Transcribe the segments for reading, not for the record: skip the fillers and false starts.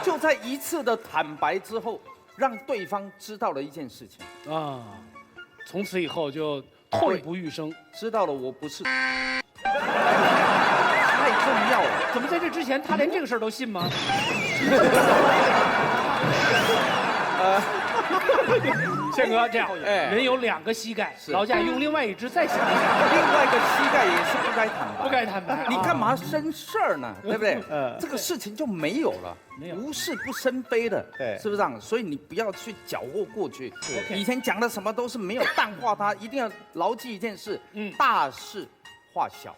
就在一次的坦白之后，让对方知道了一件事情啊，从此以后就退不欲生，知道了我不是。太重要了。怎么在这之前他连这个事儿都信吗？宪哥，这样，人有2个膝盖，劳驾用另外一只再想一想，另外一个膝盖也是不该坦白，不该坦白。你干嘛生事儿呢？对不对？这个事情就没有了，无事不生非的，对，是不是这样？所以你不要去搅和过去，以前讲的什么都是没有淡化它，一定要牢记一件事，大事化小。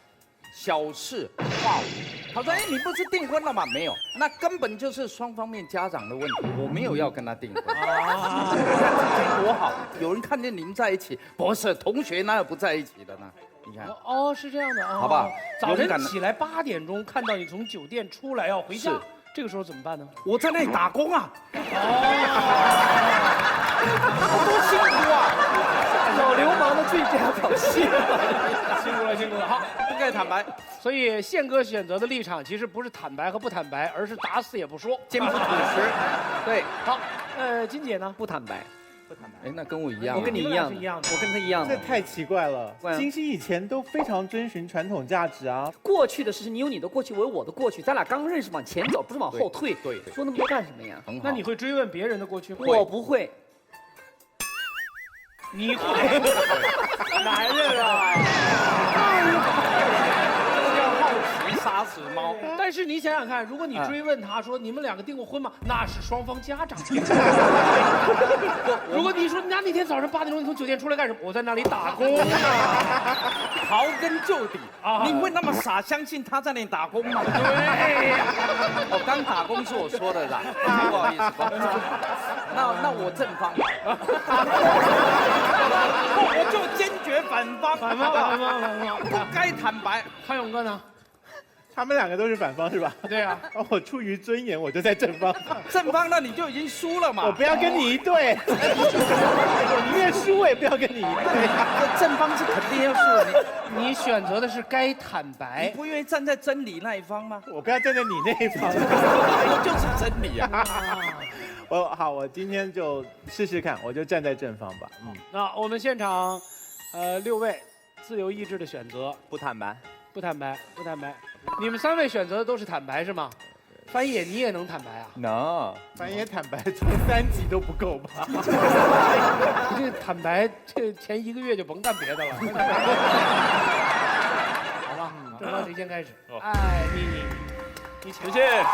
小事化无。他说：“哎，你不是订婚了吗？没有，那根本就是双方面家长的问题。我没有要跟他订婚。你看之前多好，有人看见你们在一起，不是同学哪有不在一起的呢？你看。哦，是这样的啊，好不好？早晨起来8点钟看到你从酒店出来要回家，这个时候怎么办呢？我在那里打工啊。多辛苦啊！老流氓的最佳表现。辛苦了，辛苦了。好，不该坦白。所以宪哥选择的立场其实不是坦白和不坦白，而是打死也不说，坚不吐实。对，好，金姐呢？不坦白。不坦白。哎，那跟我一样。我跟你一样，是一样的。我跟他一样。这太奇怪了。金星以前都非常遵循传统价值啊。过去的事情，你有你的过去，我有我的过去，咱俩刚认识，往前走，不是往后退。对，说那么多干什么呀？那你会追问别人的过去吗？我不会。你会？男人啊！杀死猫。但是你想想看，如果你追问他说你们2个订过婚吗？那是双方家长。如果你说那天早上8点钟你从酒店出来干什么？我在那里打工啊，刨根究底啊！你会那么傻相信他在那里打工吗？对，我刚打工是我说的啦，不好意思，那我正方，我就坚决反方，反方，不该坦白。康永哥呢？他们2个都是反方是吧？对啊。我出于尊严，我就在正方。正方那你就已经输了嘛。我不要跟你一队，我宁愿输我也不要跟你一队。正方是肯定要输的。你选择的是该坦白，你不愿意站在真理那一方吗？我不要站在你那一方，我就是真理啊。我今天就试试看，我就站在正方吧。那我们现场，6位自由意志的选择，不坦白，不坦白，不坦白。你们3位选择的都是坦白是吗？翻野你也能坦白啊？能，翻野坦白从3集都不够吧？你这坦白，这前1个月就甭干别的了。好吧，正方谁先开始？哎，你请。谢谢。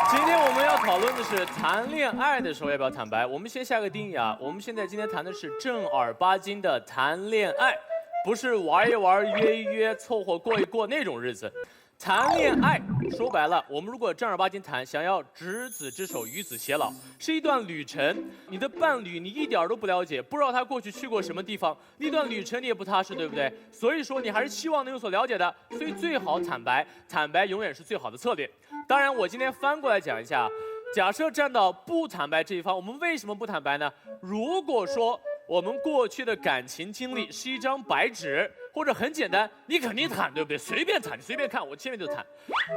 今天我们要讨论的是谈恋爱的时候要不要坦白。我们先下个定义啊，我们现在今天谈的是正儿八经的谈恋爱，不是玩一玩、约一约、凑合过一过那种日子。谈恋爱说白了，我们如果正儿八经谈，想要执子之手，与子偕老，是一段旅程。你的伴侣你一点都不了解，不知道他过去去过什么地方，那段旅程你也不踏实，对不对？所以说你还是希望能有所了解的，所以最好坦白，坦白永远是最好的策略。当然，我今天翻过来讲一下，假设站到不坦白这一方，我们为什么不坦白呢？如果说我们过去的感情经历是一张白纸，或者很简单，你肯定谈，对不对？随便谈，你随便看，我前面就谈。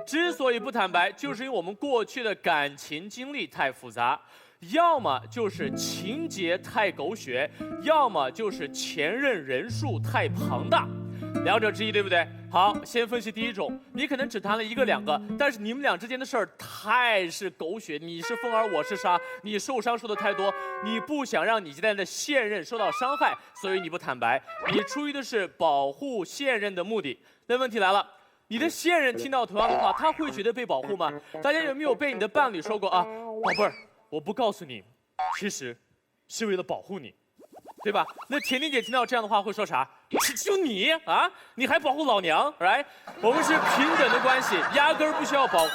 之所以不坦白，就是因为我们过去的感情经历太复杂，要么就是情节太狗血，要么就是前任人数太庞大。2者之一，对不对？好，先分析第一种，你可能只谈了1个2个，但是你们俩之间的事儿太是狗血，你是风儿我是沙，你受伤受的太多，你不想让你现在的现任受到伤害，所以你不坦白，你出于的是保护现任的目的。那问题来了，你的现任听到同样的话，他会觉得被保护吗？大家有没有被你的伴侣说过啊，宝贝儿，我不告诉你，其实是为了保护你，对吧？那甜甜姐听到这样的话会说啥？就你啊，你还保护老娘 ，right？ 我们是平等的关系，压根儿不需要保护。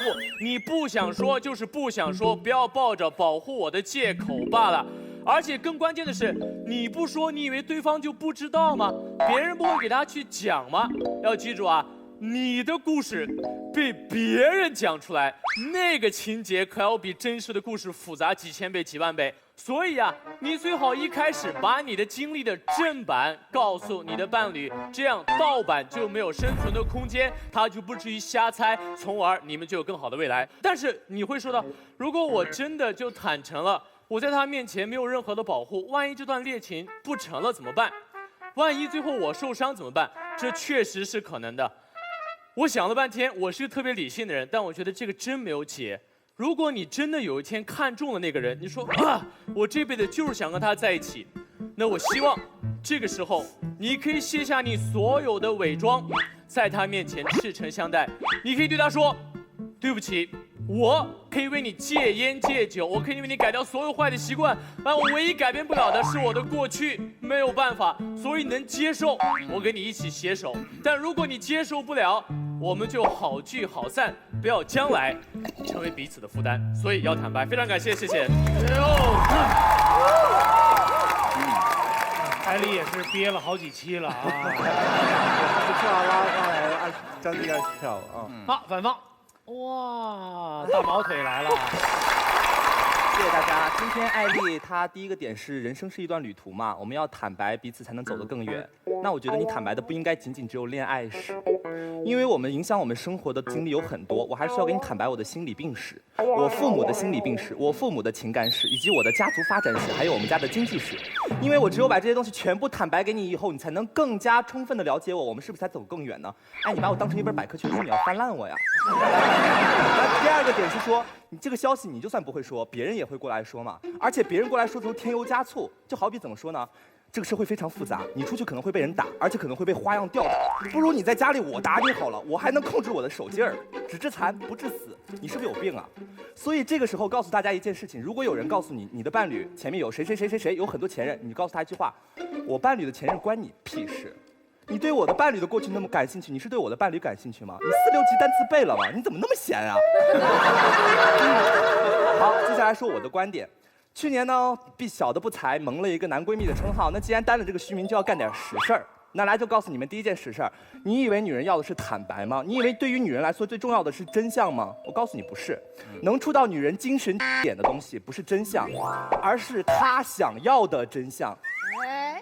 你不想说就是不想说，不要抱着保护我的借口罢了。而且更关键的是，你不说，你以为对方就不知道吗？别人不会给他去讲吗？要记住啊，你的故事被别人讲出来，那个情节可要比真实的故事复杂几千倍、几万倍。所以啊，你最好一开始把你的经历的正版告诉你的伴侣，这样盗版就没有生存的空间，他就不至于瞎猜，从而你们就有更好的未来。但是你会说到，如果我真的就坦诚了，我在他面前没有任何的保护，万一这段恋情不成了怎么办？万一最后我受伤怎么办？这确实是可能的。我想了半天，我是个特别理性的人，但我觉得这个真没有解。如果你真的有一天看中了那个人，你说啊，我这辈子就是想跟他在一起，那我希望这个时候你可以卸下你所有的伪装，在他面前赤诚相待。你可以对他说，对不起，我可以为你戒烟戒酒，我可以为你改掉所有坏的习惯，但我唯一改变不了的是我的过去，没有办法，所以能接受，我跟你一起携手。但如果你接受不了，我们就好聚好散，不要将来成为彼此的负担。所以要坦白，非常感谢，谢谢。艾丽也是憋了好几期了啊。不错啊，拉上来将近20票啊。好，反方，哇，大毛腿来了。谢谢大家。今天艾丽她第一个点是人生是一段旅途嘛，我们要坦白彼此才能走得更远。那我觉得你坦白的不应该仅仅只有恋爱史，因为我们影响我们生活的经历有很多，我还是要给你坦白我的心理病史，我父母的心理病史，我父母的情感史，以及我的家族发展史，还有我们家的经济史。因为我只有把这些东西全部坦白给你以后，你才能更加充分的了解我，我们是不是才走更远呢？哎，你把我当成一本百科全书，你要翻烂我呀。那第二个点是说，你这个消息你就算不会说，别人也会过来说嘛。而且别人过来说的时候添油加醋，就好比怎么说呢？这个社会非常复杂，你出去可能会被人打，而且可能会被花样吊打。不如你在家里我打你好了，我还能控制我的手劲儿，只致残不致死。你是不是有病啊？所以这个时候告诉大家一件事情：如果有人告诉你你的伴侣前面有谁有很多前任，你告诉他一句话：我伴侣的前任关你屁事。你对我的伴侣的过去那么感兴趣，你是对我的伴侣感兴趣吗？你4、6级单词背了吗？你怎么那么闲啊？好，接下来说我的观点。去年呢，小的不才蒙了一个男闺蜜的称号，那既然担了这个虚名，就要干点实事儿。那来就告诉你们第一件实事儿，你以为女人要的是坦白吗？你以为对于女人来说最重要的是真相吗？我告诉你不是，能触到女人精神点的东西不是真相，而是她想要的真相。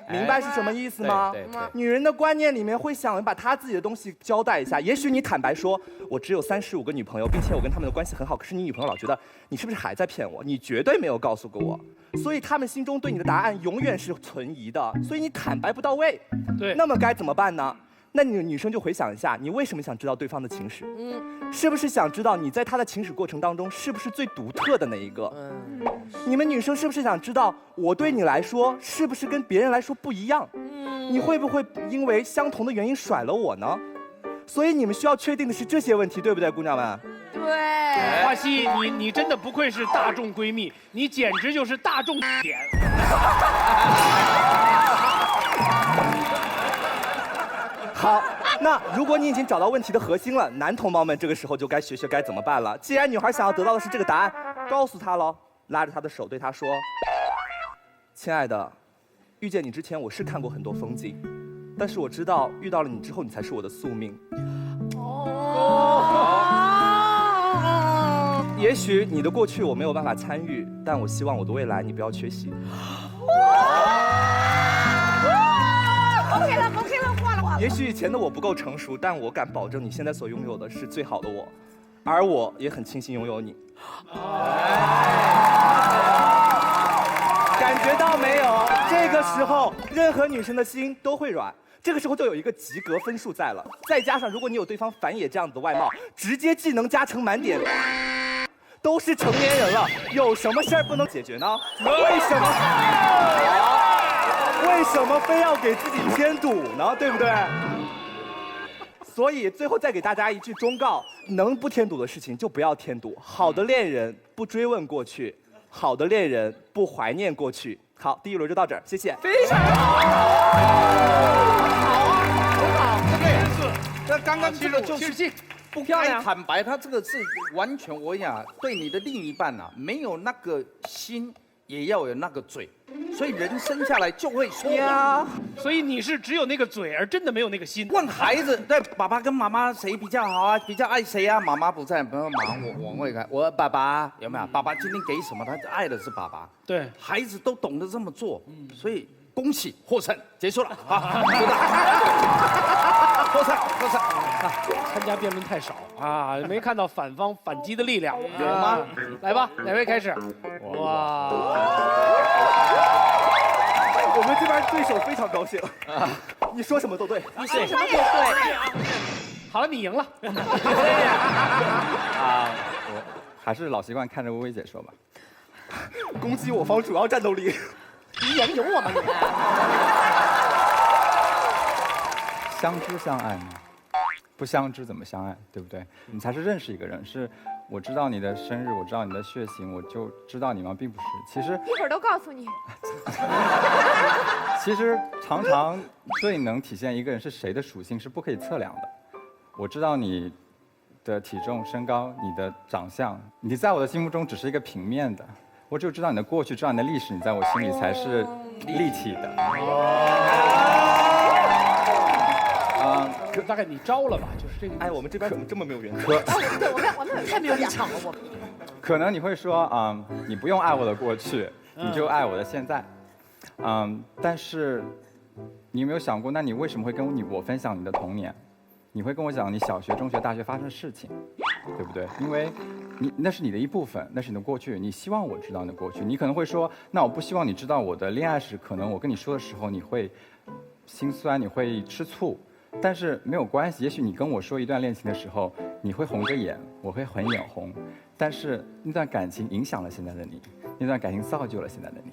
明白是什么意思吗？对。女人的观念里面会想把她自己的东西交代一下。也许你坦白说，我只有35个女朋友，并且我跟她们的关系很好，可是你女朋友老觉得你是不是还在骗我？你绝对没有告诉过我，所以他们心中对你的答案永远是存疑的，所以你坦白不到位。对，那么该怎么办呢？那你女生就回想一下，你为什么想知道对方的情史？是不是想知道你在他的情史过程当中是不是最独特的那一个？你们女生是不是想知道我对你来说是不是跟别人来说不一样？你会不会因为相同的原因甩了我呢？所以你们需要确定的是这些问题，对不对，姑娘们？对。花溪，你真的不愧是大众闺蜜，你简直就是大众点。好，那如果你已经找到问题的核心了，男同胞们这个时候就该学学该怎么办了。既然女孩想要得到的是这个答案，告诉她喽，拉着她的手对她说：“亲爱的，遇见你之前我是看过很多风景，但是我知道遇到了你之后，你才是我的宿命。”也许你的过去我没有办法参与，但我希望我的未来你不要缺席。OK 了，挂了。也许以前的我不够成熟，但我敢保证你现在所拥有的是最好的我，而我也很庆幸拥有你。感觉到没有？这个时候，任何女生的心都会软。这个时候就有一个及格分数在了，再加上如果你有对方反野这样子的外貌，直接技能加成满点。都是成年人了，有什么事儿不能解决呢？为什么非要给自己添堵呢？对不对？所以最后再给大家一句忠告：能不添堵的事情就不要添堵。好的恋人不追问过去，好的恋人不怀念过去。好，第一轮就到这儿，谢谢。非常好。那刚刚这个就是不该坦白，他这个是完全我讲对你的另一半啊没有那个心，也要有那个嘴，所以人生下来就会说谎。呀，所以你是只有那个嘴，而真的没有那个心。问孩子，对爸爸跟妈妈谁比较好啊？比较爱谁啊？妈妈不在，不要忙，我会看。我爸爸有没有？爸爸今天给什么，他爱的是爸爸。对，孩子都懂得这么做，所以恭喜获胜，结束了啊！获胜。参加辩论太少啊，没看到反方反击的力量，有吗？来吧，哪位开始？哇，我们这边对手非常高兴，你说什么都对。你说什么都对。好了，你赢了。啊，我还是老习惯看着薇薇姐说吧。攻击我方主要战斗力。你眼里有我吗你？相知相爱吗？不相知怎么相爱，对不对？你才是认识一个人，是我知道你的生日，我知道你的血型，我就知道你吗？并不是，其实一会儿都告诉你。其实常常最能体现一个人是谁的属性是不可以测量的。我知道你的体重、身高、你的长相，你在我的心目中只是一个平面的。我只有知道你的过去，知道你的历史，你在我心里才是立体的。大概你招了吧，就是这个。哎，我们这边怎么这么没有原则？对，我们太没有立场了，我们。可能你会说，你不用爱我的过去，你就爱我的现在，但是你有没有想过，那你为什么会跟我分享你的童年？你会跟我讲你小学、中学、大学发生的事情，对不对？因为那是你的一部分，那是你的过去，你希望我知道你的过去。你可能会说，那我不希望你知道我的恋爱史，可能我跟你说的时候你会心酸，你会吃醋。但是没有关系，也许你跟我说一段恋情的时候，你会红着眼，我会很眼红，但是那段感情影响了现在的你，那段感情造就了现在的你。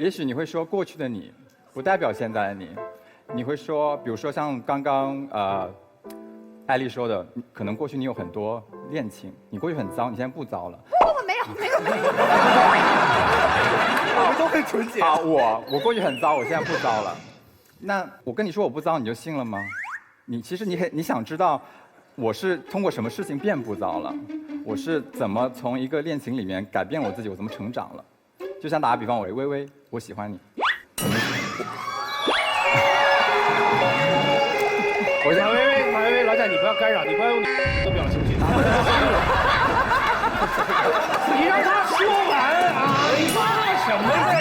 也许你会说过去的你不代表现在的你，你会说，比如说像刚刚艾丽说的，可能过去你有很多恋情，你过去很糟，你现在不糟了。不，没有。我们都很纯洁啊，我过去很糟，我现在不糟了。那我跟你说我不糟，你就信了吗？其实你想知道，我是通过什么事情变不糟了？我是怎么从一个恋情里面改变我自己？我怎么成长了？就像打个比方，我薇薇，我喜欢你。马薇薇，老贾你不要干扰，你不要用你的表情去打。你让他说完啊！你说什么呀？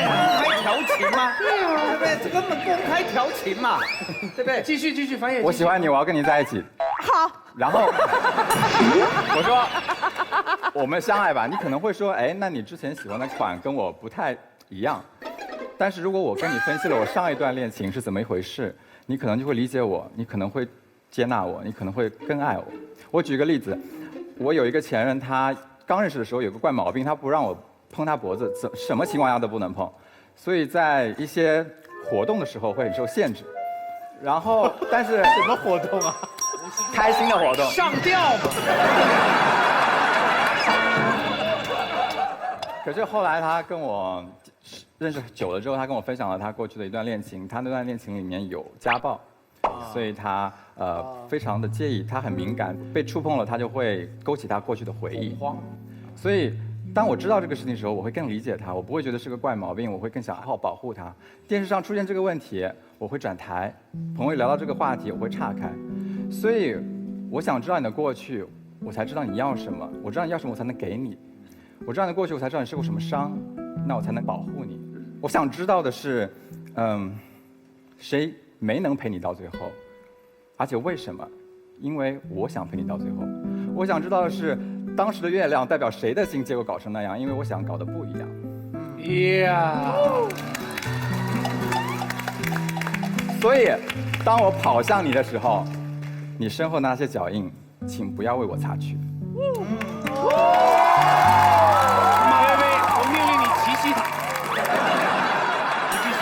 调情吗？对啊，对不对？这根本公开调情嘛，对不对？继续，翻译。我喜欢你，我要跟你在一起。好。然后我说我们相爱吧。你可能会说，哎，那你之前喜欢的款跟我不太一样。但是如果我跟你分析了我上一段恋情是怎么一回事，你可能就会理解我，你可能会接纳我，你可能会更爱我。我举个例子，我有一个前任，他刚认识的时候有个怪毛病，他不让我碰他脖子，什么情况下都不能碰。所以在一些活动的时候会很受限制，然后但是什么活动啊？开心的活动，上吊嘛。可是后来他跟我认识久了之后，他跟我分享了他过去的一段恋情，他那段恋情里面有家暴，所以他非常的介意，他很敏感，被触碰了他就会勾起他过去的回忆，所以。当我知道这个事情的时候，我会更理解他，我不会觉得是个怪毛病，我会更想好好保护他。电视上出现这个问题，我会转台；朋友聊到这个话题，我会岔开。所以，我想知道你的过去，我才知道你要什么。我知道你要什么，我才能给你。我知道你的过去，我才知道你受过什么伤，那我才能保护你。我想知道的是，谁没能陪你到最后，而且为什么？因为我想陪你到最后。我想知道的是。当时的月亮代表谁的心，结果搞成那样？因为我想搞得不一样。呀。所以，当我跑向你的时候，你身后那些脚印，请不要为我擦去。马薇薇，我命令你骑西塔。你必须。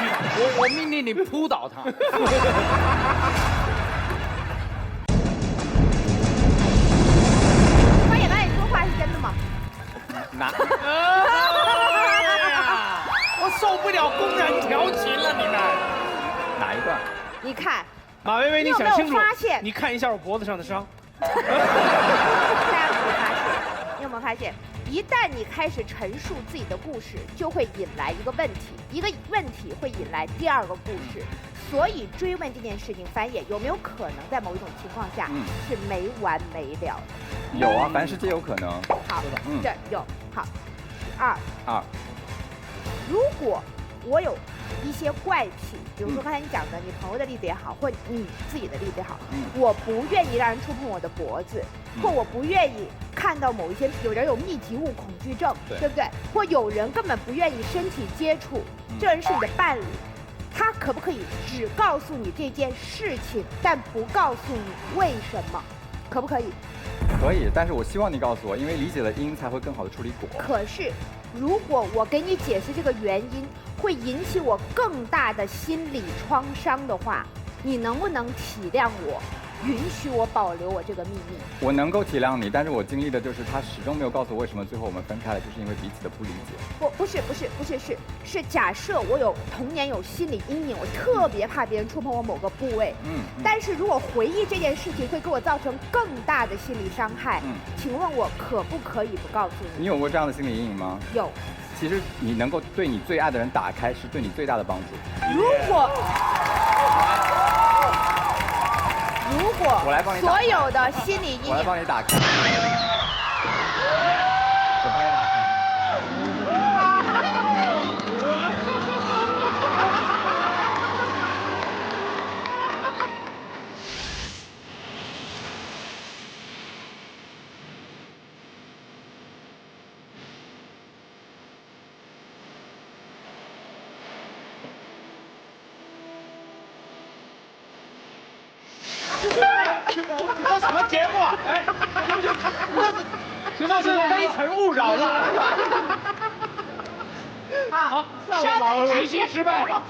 我命令你扑倒他。我受不了公然调情了，你们。哪一段？你看，马薇薇，你想清楚？你有没有发现？你看一下我脖子上的伤。大家有没有发现？你有没有发现？一旦你开始陈述自己的故事，就会引来一个问题，一个问题会引来第二个故事。所以追问这件事情，繁衍有没有可能在某一种情况下是没完没了的？有啊，凡事皆有可能。好，这有好。二，如果我有一些怪癖，比如说刚才你讲的你朋友的例子也好，或你自己的例子也好，我不愿意让人触碰我的脖子，或我不愿意看到某一些有人有密集物恐惧症，对不对？或有人根本不愿意身体接触，这人是你的伴侣，他可不可以只告诉你这件事情，但不告诉你为什么？可不可以？可以，但是我希望你告诉我，因为理解了因才会更好的处理果。可是，如果我给你解释这个原因，会引起我更大的心理创伤的话，你能不能体谅我，允许我保留我这个秘密？我能够体谅你，但是我经历的就是他始终没有告诉我为什么最后我们分开了，就是因为彼此的不理解。是假设我有童年有心理阴影，我特别怕别人触碰我某个部位。但是如果回忆这件事情会给我造成更大的心理伤害，请问我可不可以不告诉你？你有过这样的心理阴影吗？有。其实你能够对你最爱的人打开，是对你最大的帮助。如果我来帮你打所有的心理阴影，我来帮你打开。这什么节目？哎，这是非诚勿扰了。好，集齐失败了。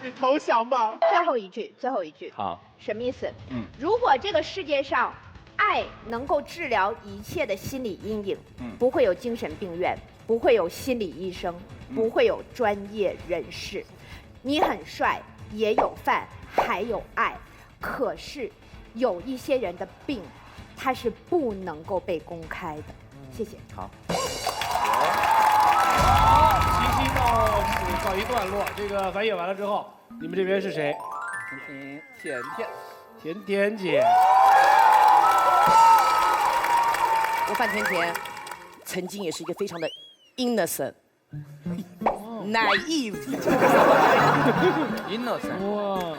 你投降吧。最后一句。好。什么意思？如果这个世界上爱能够治疗一切的心理阴影，不会有精神病院，不会有心理医生，不会有专业人士。你很帅，也有饭，还有爱。可是，有一些人的病，它是不能够被公开的。谢谢。好。齐齐到此告一段落。这个繁衍完了之后，你们这边是谁？甜甜姐。我范甜甜，曾经也是一个非常的 innocent。naive, innocent,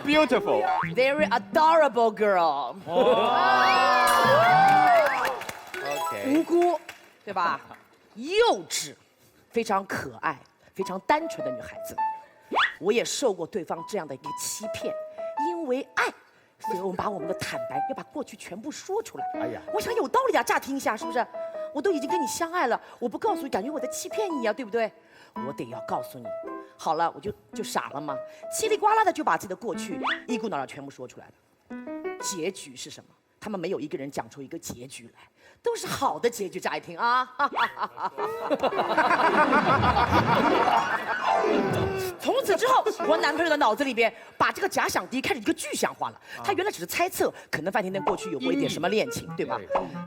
beautiful, very adorable girl. OK， 无辜，对吧？幼稚，非常可爱，非常单纯的女孩子。我也受过对方这样的一个欺骗，因为爱，所以我们把我们的坦白要把过去全部说出来。哎呀，我想有道理啊，乍听一下是不是？我都已经跟你相爱了，我不告诉你，感觉我在欺骗你啊，对不对？我得要告诉你，好了，我就傻了吗？叽里呱啦的就把自己的过去一股脑的全部说出来了。结局是什么？他们没有一个人讲出一个结局来，都是好的结局。乍一听啊，从此之后，我男朋友的脑子里边把这个假想敌开始一个具象化了。他原来只是猜测，可能范甜甜过去有过一点什么恋情，对吧？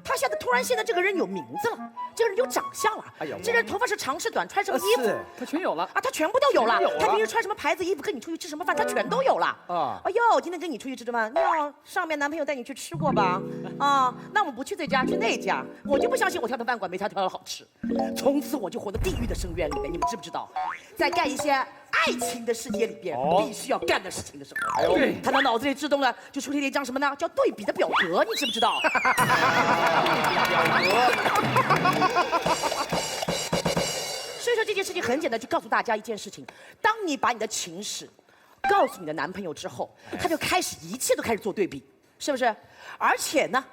他现在突然现在这个人有名字了，这个人有长相了，这个人头发是长是短，穿什么衣服，他全有了啊，他全部都有了。他平时穿什么牌子衣服，跟你出去吃什么饭，他全都有了啊。哎呦，今天跟你出去吃顿饭，哟，上面男朋友带你去吃过吧？啊，那我们不去这家，去那家。我就不相信我挑的饭馆没他挑的好吃。从此我就活在地狱的深渊里面，你们知不知道？在干一些爱情的世界里边必须要干的事情的时候，对，他的脑子里自动的就出现了一张什么呢？叫对比的表格，你知不知道？所以说这件事情很简单，就告诉大家一件事情：当你把你的情史告诉你的男朋友之后，他就开始一切都开始做对比，是不是？而且呢，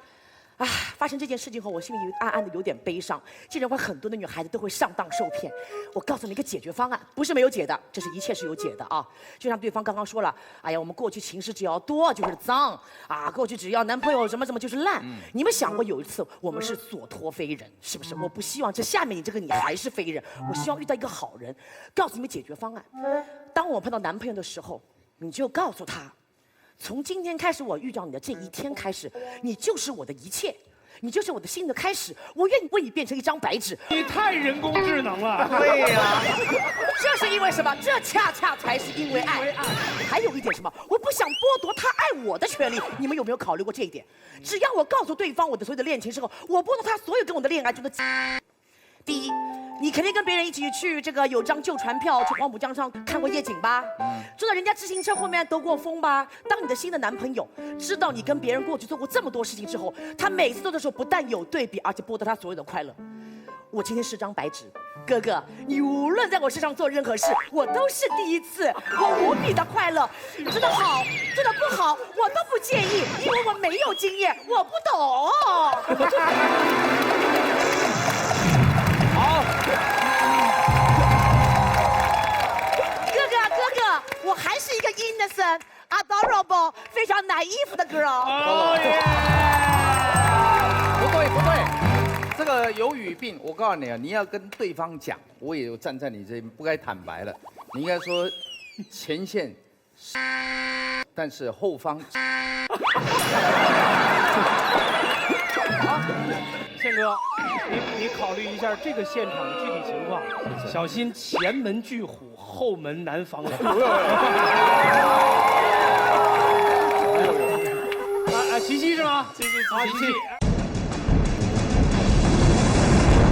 发生这件事情后，我心里暗暗的有点悲伤。竟然会很多的女孩子都会上当受骗。我告诉你一个解决方案，不是没有解的，这是一切是有解的啊！就像对方刚刚说了，哎呀，我们过去情史只要多就是脏啊，过去只要男朋友什么什么就是烂。你们想过有一次我们是所托非人，是不是？我不希望这下面你这个你还是非人，我希望遇到一个好人。告诉你们解决方案，当我碰到男朋友的时候，你就告诉他。从今天开始，我遇到你的这一天开始，你就是我的一切，你就是我的新的开始，我愿意为你变成一张白纸。你太人工智能了。对呀，这是因为什么？这恰恰才是因为爱。还有一点什么？我不想剥夺他爱我的权利。你们有没有考虑过这一点？只要我告诉对方我的所有的恋情之后，我剥夺他所有跟我的恋爱中的。第一，你肯定跟别人一起去这个有张旧船票去黄浦江上看过夜景吧？坐在人家自行车后面兜过风吧？当你的新的男朋友知道你跟别人过去做过这么多事情之后，他每次做的时候不但有对比，而且剥夺他所有的快乐。我今天是张白纸，哥哥，你无论在我身上做任何事，我都是第一次，我无比的快乐，做得好，做得不好，我都不介意，因为我没有经验，我不懂。好，哥哥，我还是一个 innocent、adorable、非常 naive 的 girl。不对，这个有语病。我告诉你啊，你要跟对方讲，我也有站在你这边，不该坦白了。你应该说前线，但是后方。宪哥，你考虑一下这个现场的具体情况，小心前门拒虎，后门难防人。琪琪是吗？琪琪。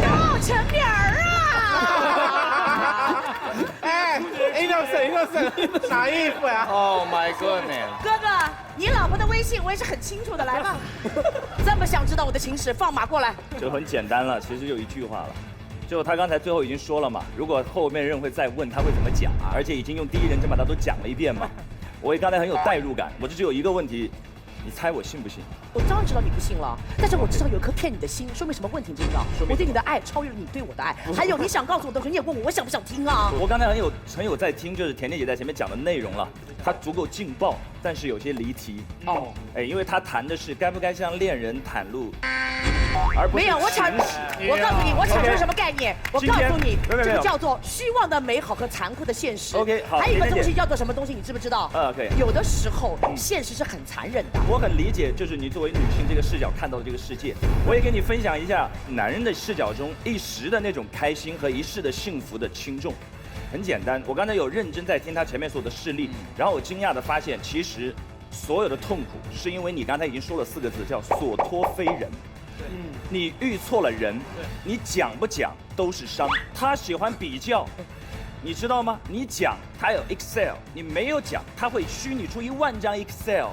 哦，陈明儿啊！哎，innocent，啥衣服呀 Oh my goodness！ 哥哥，你老婆的微信我也是很清楚的，来吧。这么想知道我的情史，放马过来。就很简单了，其实就一句话了，就他刚才最后已经说了嘛，如果后面人会再问，他会怎么讲，而且已经用第一人称把他都讲了一遍嘛。我刚才很有代入感，我只有一个问题，你猜我信不信？我当然知道你不信了，但是我至少有一颗骗你的心，说明什么问题？你知不知道？我对你的爱超越了你对我的爱，还有你想告诉我的东西，你也问我想不想听啊？我刚才很有在听，就是甜甜姐在前面讲的内容了，她足够劲爆，但是有些离题。哦，哎，因为她谈的是该不该向恋人袒露，而不是没有，我告诉你，我阐述什么概念？我告诉你，这个叫做虚妄的美好和残酷的现实。OK， 好。还有一个东西叫做什么东西？你知不知道？可以。有的时候现实是很残忍的。我很理解，就是你作为女性这个视角看到的这个世界，我也跟你分享一下男人的视角中一时的那种开心和一世的幸福的轻重。很简单，我刚才有认真在听他前面所有的事例，然后我惊讶的发现，其实所有的痛苦是因为你刚才已经说了4个字，叫所托非人。你遇错了人，你讲不讲都是伤。他喜欢比较，你知道吗？你讲他有 Excel， 你没有讲，他会虚拟出10000张 Excel。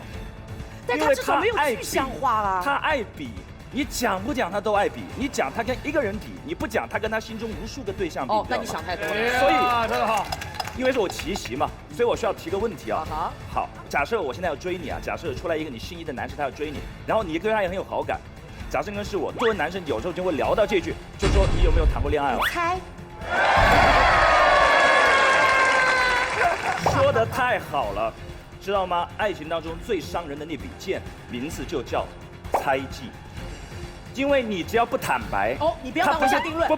但他至少没有具象化啊。他爱比，你讲不讲他都爱比。你讲他跟一个人比，你不讲他跟他心中无数个对象比。哦，那你想太多了。所以真好。因为是我奇袭嘛，所以我需要提个问题啊。好，假设我现在要追你啊，假设出来一个你心仪的男生，他要追你，然后你对他也很有好感。假设跟是我，作为男生有时候就会聊到这句，就说你有没有谈过恋爱了？猜。说得太好了，知道吗？爱情当中最伤人的那笔剑，名字就叫猜忌。因为你只要不坦白，你不要帮我下定论。不，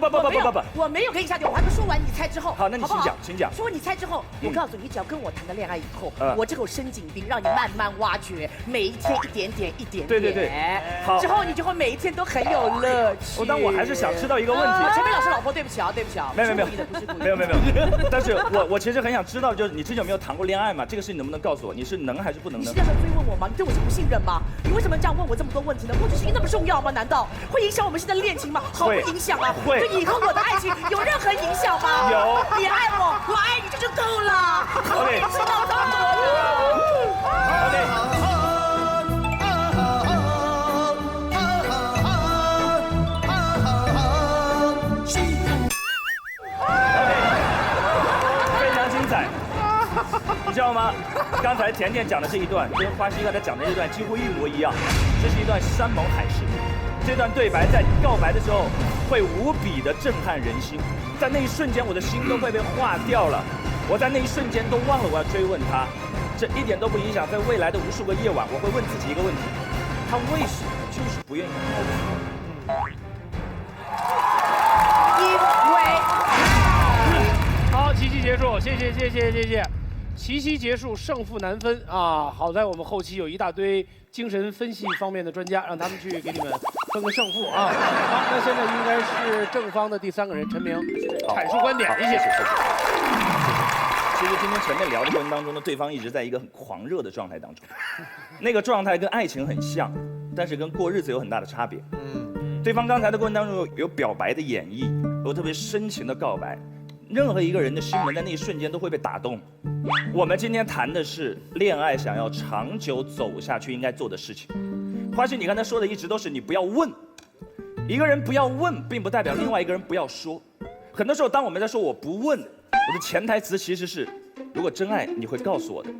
我没有给你下定论，我还没说完，你猜之后。好，那你请讲，请讲。说完你猜之后，我告诉你，只要跟我谈了恋爱以后，我这口深井冰让你慢慢挖掘，每一天一点点。对。好。之后你就会每一天都很有乐趣。但我还是想知道一个问题。陈明老师老婆，对不起啊。没有。但是我其实很想知道，就是你之前有没有谈过恋爱嘛？这个事情能不能告诉我？你是能还是不能呢？你是这样追问我吗？你对我是不信任吗？你为什么这样问我这么多问题呢？过去事情那么重要吗？难道会影响我们现在的恋情吗？毫不影响啊。会。对你和我的爱情有任何影响吗？有。你爱我，我爱你，这就够了。OK。知道这么多了。非常精彩。你知道吗？刚才甜甜讲的这一段，跟花西刚才讲的这一段几乎一模一样。这是一段山盟海誓。这段对白在告白的时候会无比的震撼人心，在那一瞬间我的心都会被化掉了，我在那一瞬间都忘了我要追问他，这一点都不影响在未来的无数个夜晚，我会问自己一个问题：他为什么就是不愿意告诉我？因为好，奇袭结束，谢谢。奇袭结束，胜负难分啊！好在我们后期有一大堆精神分析方面的专家，让他们去给你们分个胜负啊。好，那现在应该是正方的第3个人陈明阐述观点，谢谢。其实今天前面聊的过程当中呢，对方一直在一个很狂热的状态当中，那个状态跟爱情很像，但是跟过日子有很大的差别。对方刚才的过程当中有表白的演绎，有特别深情的告白，任何一个人的心门在那一瞬间都会被打动。我们今天谈的是恋爱想要长久走下去应该做的事情。花心，你刚才说的一直都是你不要问，一个人不要问，并不代表另外一个人不要说。很多时候，当我们在说我不问，我的潜台词其实是，如果真爱，你会告诉我的。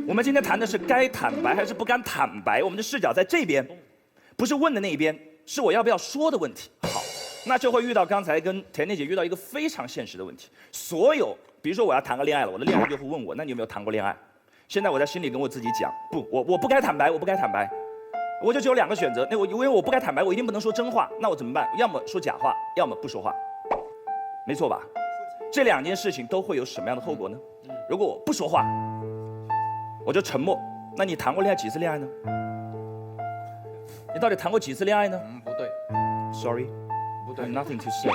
我们今天谈的是该坦白还是不该坦白，我们的视角在这边，不是问的那一边，是我要不要说的问题。好，那就会遇到刚才跟甜甜姐遇到一个非常现实的问题。所有，比如说我要谈个恋爱了，我的恋人就会问我，那你有没有谈过恋爱？现在我在心里跟我自己讲，不，我不该坦白，我不该坦白。我就只有2个选择，因为我不该坦白，我一定不能说真话，那我怎么办？要么说假话，要么不说话，没错吧？这2件事情都会有什么样的后果呢？如果我不说话，我就沉默，那你谈过恋爱几次恋爱呢？你到底谈过几次恋爱呢？不对 ，Sorry， 不对 ，Nothing to say。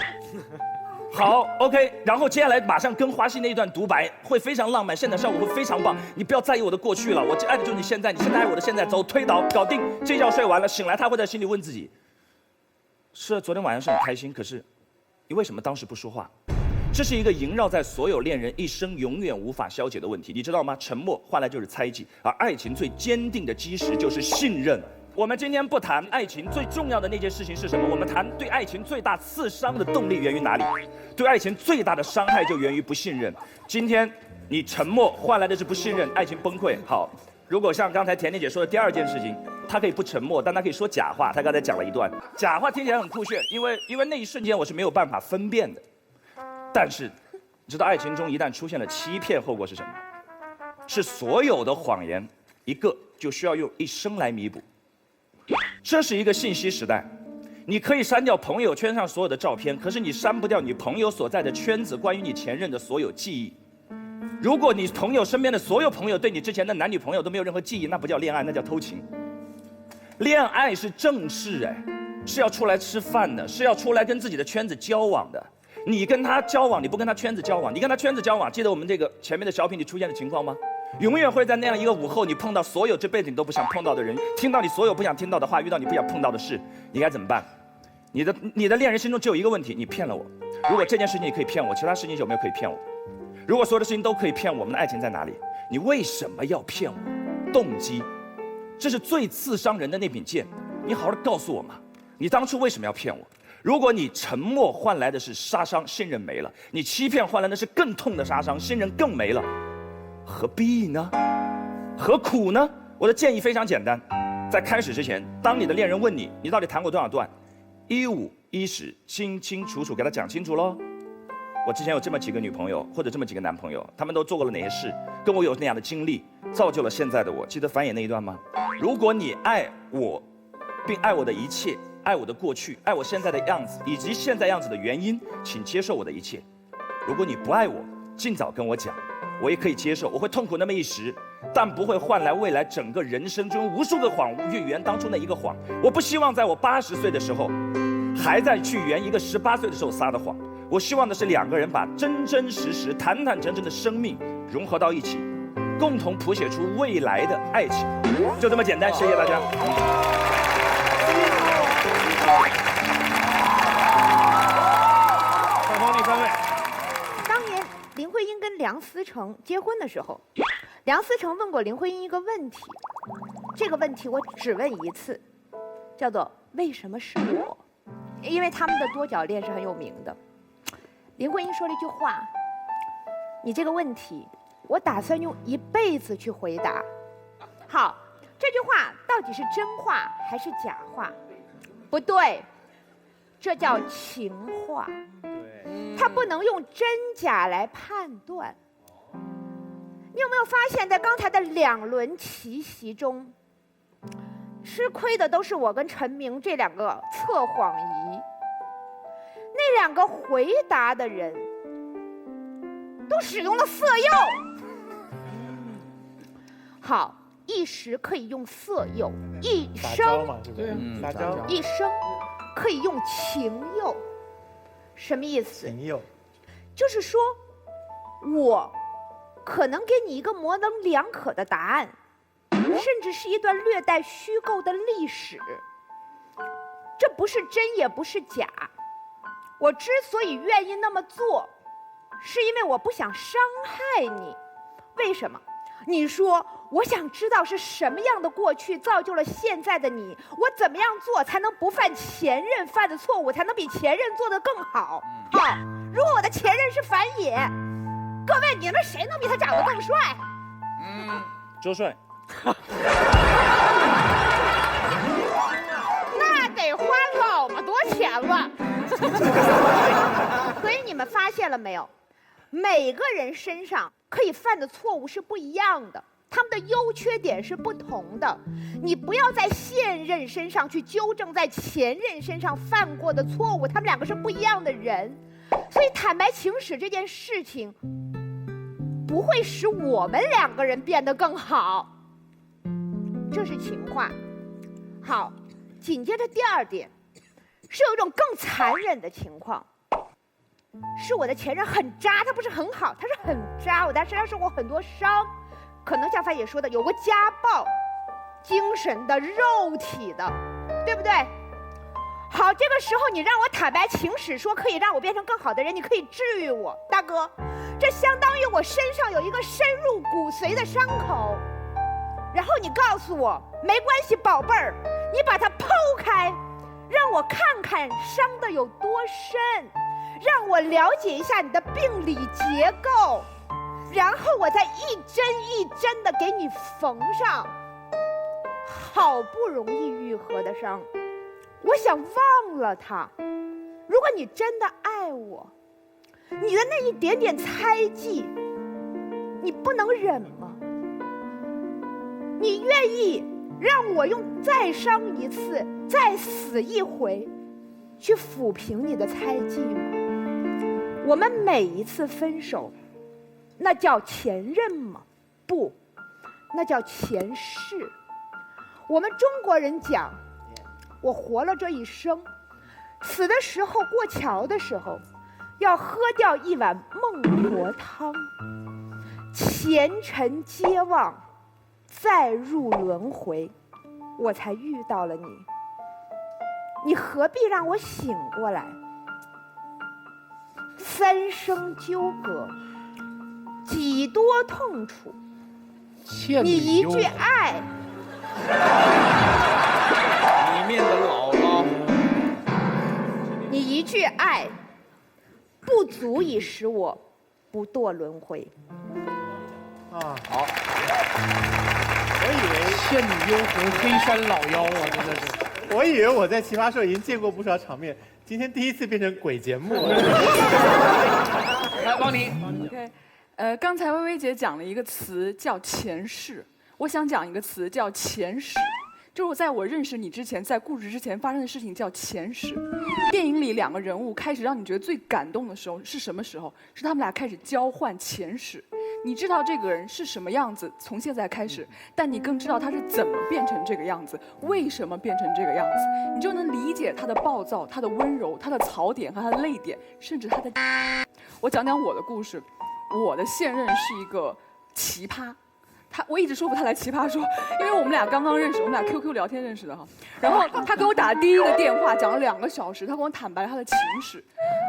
好 ，OK， 然后接下来马上跟华西那一段独白会非常浪漫，现场效果会非常棒。你不要在意我的过去了，我爱的就是你现在，你现在爱我的现在，走，推倒，搞定，这觉睡完了，醒来他会在心里问自己：是昨天晚上是很开心，可是你为什么当时不说话？这是一个萦绕在所有恋人一生永远无法消解的问题，你知道吗？沉默换来就是猜忌，而爱情最坚定的基石就是信任。我们今天不谈爱情最重要的那件事情是什么，我们谈对爱情最大刺伤的动力源于哪里？对爱情最大的伤害就源于不信任。今天你沉默换来的是不信任，爱情崩溃。好，如果像刚才甜甜姐说的第2件事情，她可以不沉默，但她可以说假话。她刚才讲了一段假话，听起来很酷炫，因为那一瞬间我是没有办法分辨的。但是，你知道爱情中一旦出现了欺骗，后果是什么？是所有的谎言一个就需要用一生来弥补。这是一个信息时代，你可以删掉朋友圈上所有的照片，可是你删不掉你朋友所在的圈子关于你前任的所有记忆。如果你朋友身边的所有朋友对你之前的男女朋友都没有任何记忆，那不叫恋爱，那叫偷情。恋爱是正事，是要出来吃饭的，是要出来跟自己的圈子交往的。你跟他交往，你不跟他圈子交往，你跟他圈子交往，记得我们这个前面的小品里出现的情况吗？永远会在那样一个午后，你碰到所有这辈子你都不想碰到的人，听到你所有不想听到的话，遇到你不想碰到的事，你该怎么办？你的恋人心中只有一个问题：你骗了我。如果这件事情你可以骗我，其他事情有没有可以骗我？如果所有的事情都可以骗我们的爱情在哪里？你为什么要骗我？动机，这是最刺伤人的那柄剑。你好好的告诉我嘛，你当初为什么要骗我？如果你沉默换来的是杀伤，信任没了；你欺骗换来的是更痛的杀伤，信任更没了。何必呢？何苦呢？我的建议非常简单，在开始之前，当你的恋人问你，你到底谈过多少段，一五一十，清清楚楚给他讲清楚喽。我之前有这么几个女朋友，或者这么几个男朋友，他们都做过了哪些事，跟我有那样的经历，造就了现在的我。记得繁衍那一段吗？如果你爱我，并爱我的一切，爱我的过去，爱我现在的样子，以及现在样子的原因，请接受我的一切。如果你不爱我，尽早跟我讲，我也可以接受，我会痛苦那么一时，但不会换来未来整个人生中无数个谎去圆当初那一个谎。我不希望在我80岁的时候，还在去圆一个18岁的时候撒的谎。我希望的是2个人把真真实实、坦坦诚诚的生命融合到一起，共同谱写出未来的爱情。就这么简单，谢谢大家。上方第3位。当年林徽因跟梁思成结婚的时候，梁思成问过林徽因一个问题，这个问题我只问一次，叫做为什么是我？因为他们的多角恋是很有名的。林徽因说了一句话：“你这个问题，我打算用一辈子去回答。”好，这句话到底是真话还是假话？不对，这叫情话。它不能用真假来判断。你有没有发现，在刚才的2轮奇袭中，吃亏的都是我跟陈明这2个测谎仪。那2个回答的人都使用了色诱。好，一时可以用色诱，一生对，撒娇，一生可以用情诱。什么意思？情诱就是说，我可能给你一个模棱两可的答案，甚至是一段略带虚构的历史。这不是真，也不是假。我之所以愿意那么做，是因为我不想伤害你。为什么？你说，我想知道是什么样的过去造就了现在的你，我怎么样做才能不犯前任犯的错误，才能比前任做得更好？好，如果我的前任是樊野，各位，你们谁能比他长得更帅？周帅。那得花老么多钱了。所以你们发现了没有？每个人身上可以犯的错误是不一样的，他们的优缺点是不同的。你不要在现任身上去纠正在前任身上犯过的错误，他们两个是不一样的人。所以坦白情史这件事情，不会使我们两个人变得更好，这是情话。好，紧接着第二点，是有一种更残忍的情况。是我的前任很渣，他不是很好，他是很渣。我在身上受过很多伤，可能像他也说的，有过家暴，精神的、肉体的，对不对？好，这个时候你让我坦白情史，说可以让我变成更好的人，你可以治愈我，大哥，这相当于我身上有一个深入骨髓的伤口，然后你告诉我没关系，宝贝儿，你把它剖开，让我看看伤的有多深。让我了解一下你的病理结构，然后我再一针一针的给你缝上。好不容易愈合的伤，我想忘了它。如果你真的爱我，你的那一点点猜忌，你不能忍吗？你愿意让我用再伤一次、再死一回，去抚平你的猜忌吗？我们每一次分手，那叫前任吗？不，那叫前世。我们中国人讲，我活了这一生，死的时候过桥的时候，要喝掉一碗孟婆汤，前尘皆忘，再入轮回，我才遇到了你。你何必让我醒过来？三生纠葛，几多痛楚，你一句爱，里面的姥姥，你一句爱，不足以使我不堕轮回。啊，好，我以为倩女幽魂、黑山老妖啊，真的是。我以为我在奇葩说已经见过不少场面，今天第一次变成鬼节目了。来，汪宁。OK，刚才薇薇姐讲了一个词叫前世，我想讲一个词叫前史。就是在我认识你之前，在故事之前发生的事情叫前史。电影里两个人物开始让你觉得最感动的时候是什么时候？是他们俩开始交换前史。你知道这个人是什么样子，从现在开始，但你更知道他是怎么变成这个样子，为什么变成这个样子，你就能理解他的暴躁、他的温柔、他的槽点和他的泪点，甚至他的。我讲讲我的故事，我的现任是一个奇葩。我一直说服他来奇葩说，因为我们俩刚刚认识，我们俩 QQ 聊天认识的哈。然后他给我打第一个电话，讲了2个小时，他跟我坦白了他的情史。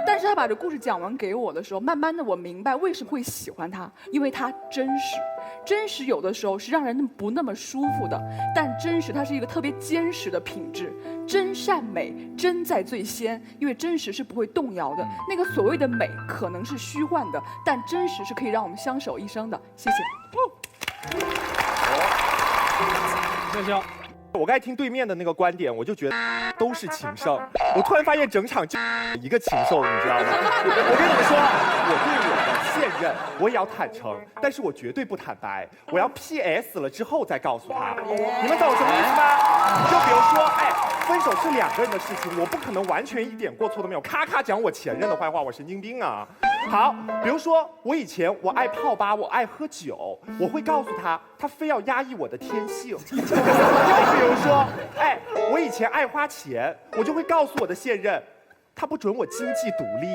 但是他把这故事讲完给我的时候，慢慢的我明白为什么会喜欢他，因为他真实。真实有的时候是让人不那么舒服的，但真实它是一个特别坚实的品质。真善美，真在最先，因为真实是不会动摇的。那个所谓的美可能是虚幻的，但真实是可以让我们相守一生的。谢谢。笑笑，我刚才听对面的那个观点，我就觉得都是情圣。我突然发现整场就一个禽兽，你知道吗？我跟你们说，我对我的现任认，我也要坦诚，但是我绝对不坦白，我要 PS 了之后再告诉他。你们懂什么意思吗？就比如说，分手是2个人的事情，我不可能完全一点过错都没有，咔咔讲我前任的坏话，我神经病啊！好，比如说我以前我爱泡吧，我爱喝酒，我会告诉他，他非要压抑我的天性。又比如说，我以前爱花钱，我就会告诉我的现任，他不准我经济独立。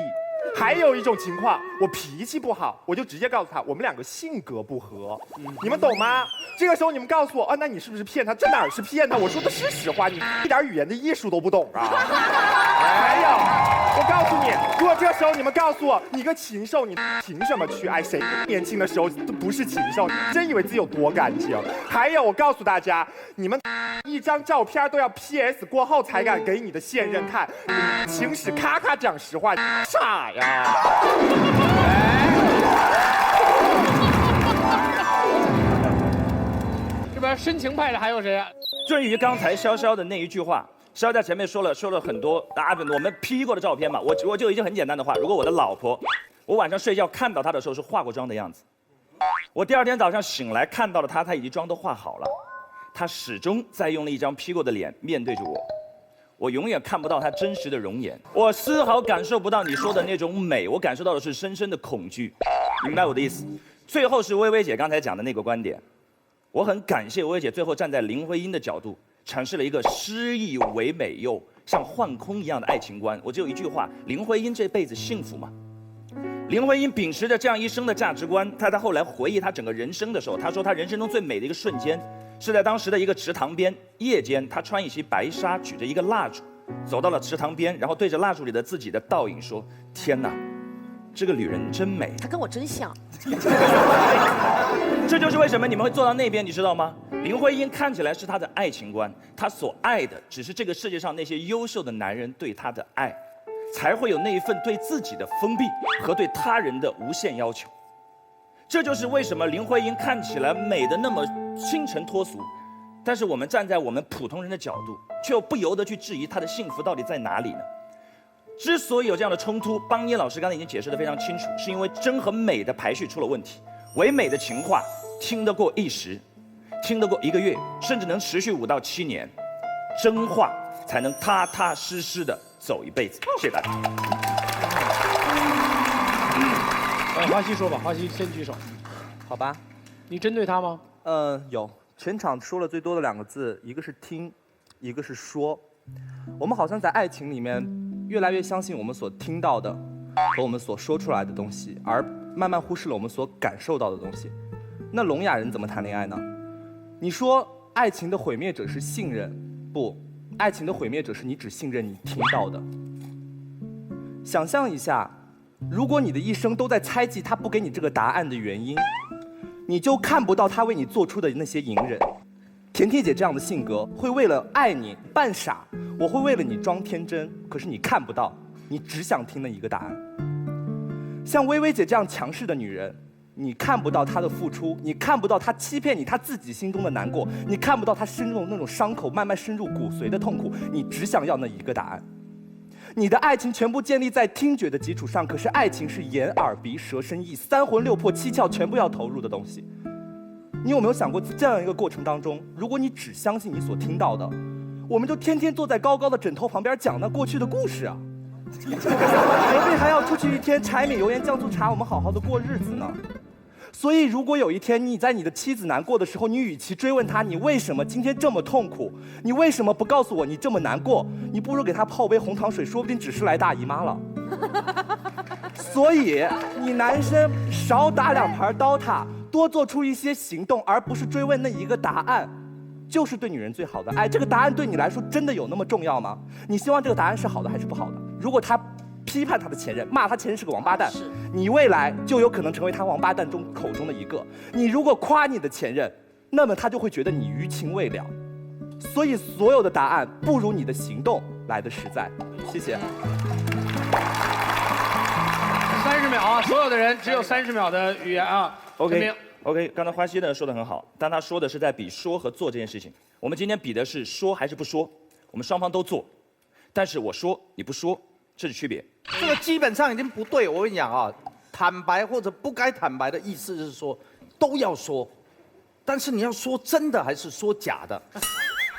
还有一种情况，我脾气不好，我就直接告诉他，我们2个性格不合，你们懂吗？这个时候你们告诉我，那你是不是骗他？这哪是骗他？我说的是实话，你一点语言的艺术都不懂啊！还有，我告诉你，如果这时候你们告诉我，你个禽兽，你凭什么去爱谁？年轻的时候都不是禽兽，真以为自己有多干净？还有，我告诉大家，你们一张照片都要 PS 过后才敢给你的现任看，情史咔咔讲实话，傻呀！这边深情派的还有谁啊？对于刚才潇潇的那一句话，潇潇在前面说了很多我们 P 过的照片嘛，我就已经很简单的话，如果我的老婆，我晚上睡觉看到她的时候是化过妆的样子，我第2天早上醒来看到了她已经妆都化好了，她始终在用了一张 P 过的脸面对着我。我永远看不到她真实的容颜，我丝毫感受不到你说的那种美，我感受到的是深深的恐惧，明白我的意思？最后是薇薇姐刚才讲的那个观点，我很感谢薇薇姐最后站在林徽因的角度，阐释了一个诗意唯美又像幻空一样的爱情观。我只有一句话：林徽因这辈子幸福吗？林徽因秉持着这样一生的价值观，她在后来回忆她整个人生的时候，她说她人生中最美的一个瞬间。是在当时的一个池塘边，夜间，他穿一袭白纱，举着一个蜡烛，走到了池塘边，然后对着蜡烛里的自己的倒影说：“天哪，这个女人真美。”她跟我真像。这就是为什么你们会坐到那边，你知道吗？林徽因看起来是她的爱情观，她所爱的只是这个世界上那些优秀的男人对她的爱，才会有那一份对自己的封闭和对他人的无限要求。这就是为什么林徽因看起来美得那么清纯脱俗，但是我们站在我们普通人的角度，却又不由得去质疑她的幸福到底在哪里呢？之所以有这样的冲突，邦妮老师刚才已经解释得非常清楚，是因为真和美的排序出了问题。唯美的情话听得过一时，听得过1个月，甚至能持续5到7年，真话才能踏踏实实的走一辈子。谢谢大家。华西说吧，华西先举手。好吧，你针对他吗？有，全场说了最多的2个字，一个是听，一个是说。我们好像在爱情里面越来越相信我们所听到的和我们所说出来的东西，而慢慢忽视了我们所感受到的东西。那聋哑人怎么谈恋爱呢？你说爱情的毁灭者是信任，不，爱情的毁灭者是你只信任你听到的。想象一下，如果你的一生都在猜忌他不给你这个答案的原因，你就看不到他为你做出的那些隐忍。甜甜姐这样的性格，会为了爱你扮傻，我会为了你装天真，可是你看不到，你只想听那一个答案。像薇薇姐这样强势的女人，你看不到她的付出，你看不到她欺骗你，她自己心中的难过，你看不到她心中的那种伤口慢慢深入骨髓的痛苦，你只想要那一个答案。你的爱情全部建立在听觉的基础上，可是爱情是眼耳鼻舌身意3魂6魄7窍全部要投入的东西。你有没有想过，这样一个过程当中，如果你只相信你所听到的，我们就天天坐在高高的枕头旁边讲那过去的故事啊，何必还要出去一天柴米油盐酱醋茶，我们好好的过日子呢？所以，如果有一天你在你的妻子难过的时候，你与其追问她你为什么今天这么痛苦，你为什么不告诉我你这么难过，你不如给她泡杯红糖水，说不定只是来大姨妈了。所以，你男生少打2盘刀塔，多做出一些行动，而不是追问那一个答案，就是对女人最好的爱。这个答案对你来说真的有那么重要吗？你希望这个答案是好的还是不好的？如果他批判他的前任，骂他前任是个王八蛋，你未来就有可能成为他王八蛋口中的一个。你如果夸你的前任，那么他就会觉得你余情未了。所以所有的答案不如你的行动来的实在。谢谢。30秒啊，所有的人只有30秒的语言啊。OK， 刚才花溪呢说得很好，但他说的是在比说和做这件事情。我们今天比的是说还是不说，我们双方都做，但是我说你不说，这是区别。这个基本上已经不对，我跟你讲啊，坦白或者不该坦白的意思是说都要说，但是你要说真的还是说假的，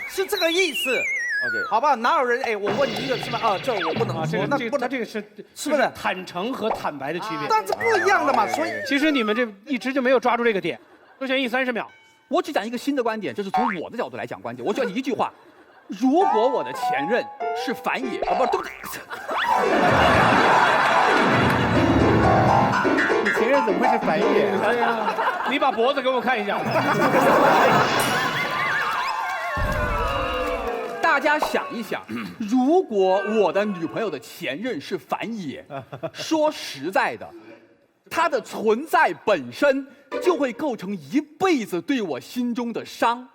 是这个意思。OK， 好吧，哪有人哎？我问你一个是吧？啊，这我不能说，那不能，这个是是不是坦诚和坦白的区别？但这不一样的嘛，所以其实你们这一直就没有抓住这个点。周旋义30秒，我只讲一个新的观点，这是从我的角度来讲观点。我就一句话：如果我的前任是反野，啊，不是，对不对？你前任怎么会是反野？对呀，你把脖子给我看一下。大家想一想，如果我的女朋友的前任是反野，说实在的，她的存在本身就会构成一辈子对我心中的伤。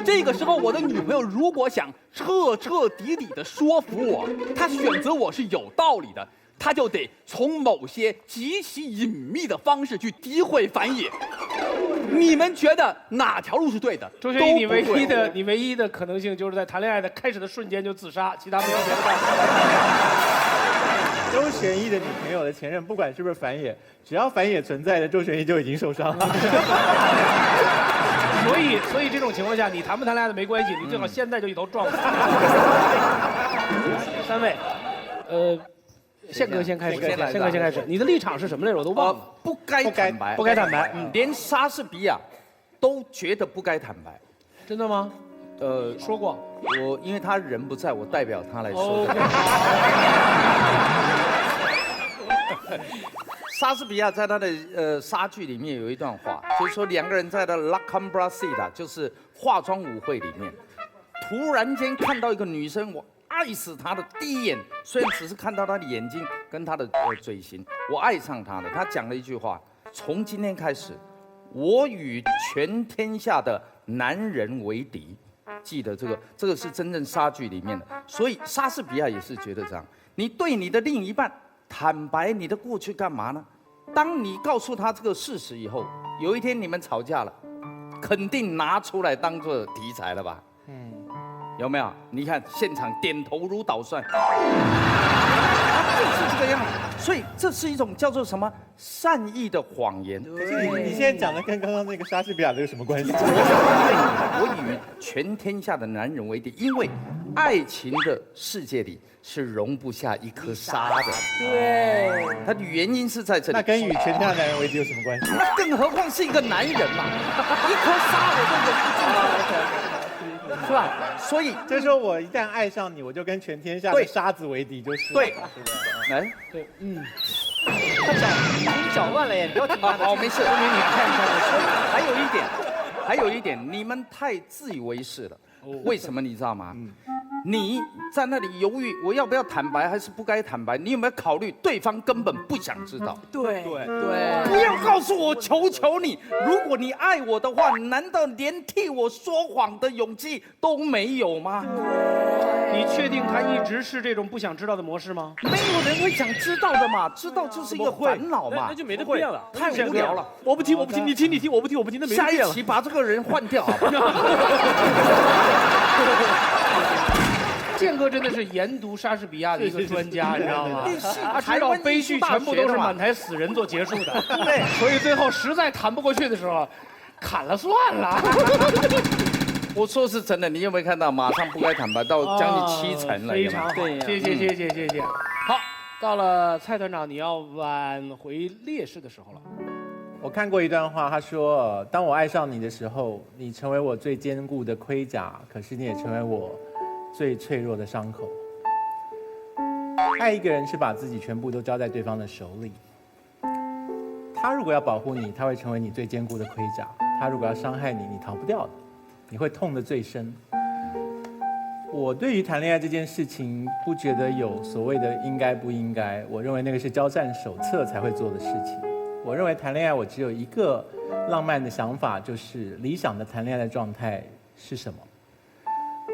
这个时候，我的女朋友如果想彻彻底底的说服我，她选择我是有道理的，她就得从某些极其隐秘的方式去诋毁反野。你们觉得哪条路是对的？周旋义，你唯一的可能性就是在谈恋爱的开始的瞬间就自杀，其他没有别的办法。周旋义的女朋友的前任，不管是不是反野，只要反野存在的，周旋义就已经受伤了。所以这种情况下，你谈不谈恋爱的没关系，你最好现在就一头撞死。3位，宪哥先开始，宪哥先开始。你的立场是什么来着？我都忘了。不该坦白，不该坦白。连莎士比亚都觉得不该坦白。真的吗？说过。我因为他人不在，我代表他来说。莎士比亚在他的莎剧里面有一段话，就是说两个人在的 La Combrasida， 就是化妆舞会里面，突然间看到一个女生，我爱死她的第一眼，虽然只是看到她的眼睛跟她的嘴型，我爱上她了。她讲了一句话：从今天开始，我与全天下的男人为敌。记得这个是真正莎剧里面的，所以莎士比亚也是觉得这样。你对你的另一半坦白你的过去干嘛呢？当你告诉他这个事实以后，有一天你们吵架了，肯定拿出来当做题材了吧？有没有？你看现场点头如捣蒜，就是这个样子。所以这是一种叫做什么善意的谎言。可是你现在讲的跟刚刚那个莎士比亚的有什么关系？我与全天下的男人为敌，因为爱情的世界里是容不下一颗沙的。对，它的原因是在这里。那跟与全天下男人为敌有什么关系？那更何况是一个男人嘛，一颗沙我都忍不住了。是吧？所以就是说我一旦爱上你，我就跟全天下的沙子为敌，就是。对，来，对，他搅乱了耶，你不要听他的。好，没事。说明你看一下。还有一点，你们太自以为是了。为什么你知道吗？你在那里犹豫，我要不要坦白还是不该坦白？你有没有考虑对方根本不想知道？对，不要告诉我，求求你！如果你爱我的话，难道连替我说谎的勇气都没有吗？你确定他一直是这种不想知道的模式吗？没有人会想知道的嘛，知道就是一个烦恼嘛，那就没得变了，太无聊了。我不听，你听，我不听，那没得变了。下一期把这个人换掉好吧？建哥真的是研读莎士比亚的一个专家，你知道吗？他知道悲剧全部都是满台死人做结束的，对，所以最后实在谈不过去的时候，砍了算了。我说是真的，你有没有看到？马上不该坦白到将近70%了，非常好，谢谢。好，到了蔡团长，你要挽回劣势的时候了。我看过一段话，他说：“当我爱上你的时候，你成为我最坚固的盔甲，可是你也成为我最脆弱的伤口。爱一个人是把自己全部都交在对方的手里。他如果要保护你，他会成为你最坚固的盔甲；他如果要伤害你，你逃不掉的，你会痛得最深。我对于谈恋爱这件事情，不觉得有所谓的应该不应该，我认为那个是交战手册才会做的事情。我认为谈恋爱，我只有一个浪漫的想法，就是理想的谈恋爱的状态是什么？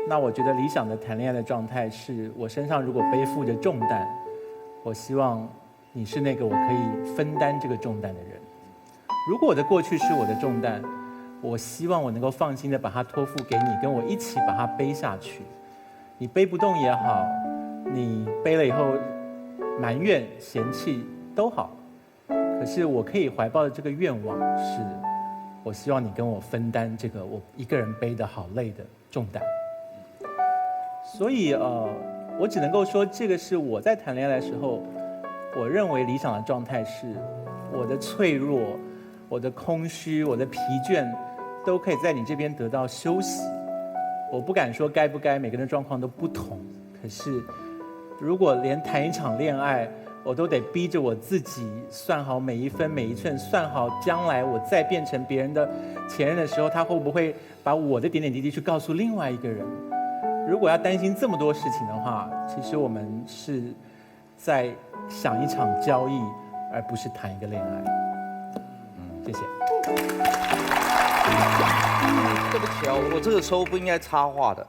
那我觉得理想的谈恋爱的状态是我身上如果背负着重担，我希望你是那个我可以分担这个重担的人。如果我的过去是我的重担，我希望我能够放心的把它托付给你，跟我一起把它背下去。你背不动也好，你背了以后埋怨嫌弃都好。可是我可以怀抱的这个愿望是，我希望你跟我分担这个我一个人背得好累的重担。所以我只能够说，这个是我在谈恋爱的时候，我认为理想的状态是，我的脆弱、我的空虚、我的疲倦，都可以在你这边得到休息。我不敢说该不该，每个人的状况都不同。可是，如果连谈一场恋爱，我都得逼着我自己算好每一分每一寸，算好将来我再变成别人的前任的时候，他会不会把我的点点滴滴去告诉另外一个人？如果要担心这么多事情的话，其实我们是在想一场交易，而不是谈一个恋爱。谢谢。对不起啊，我这个时候不应该插话的，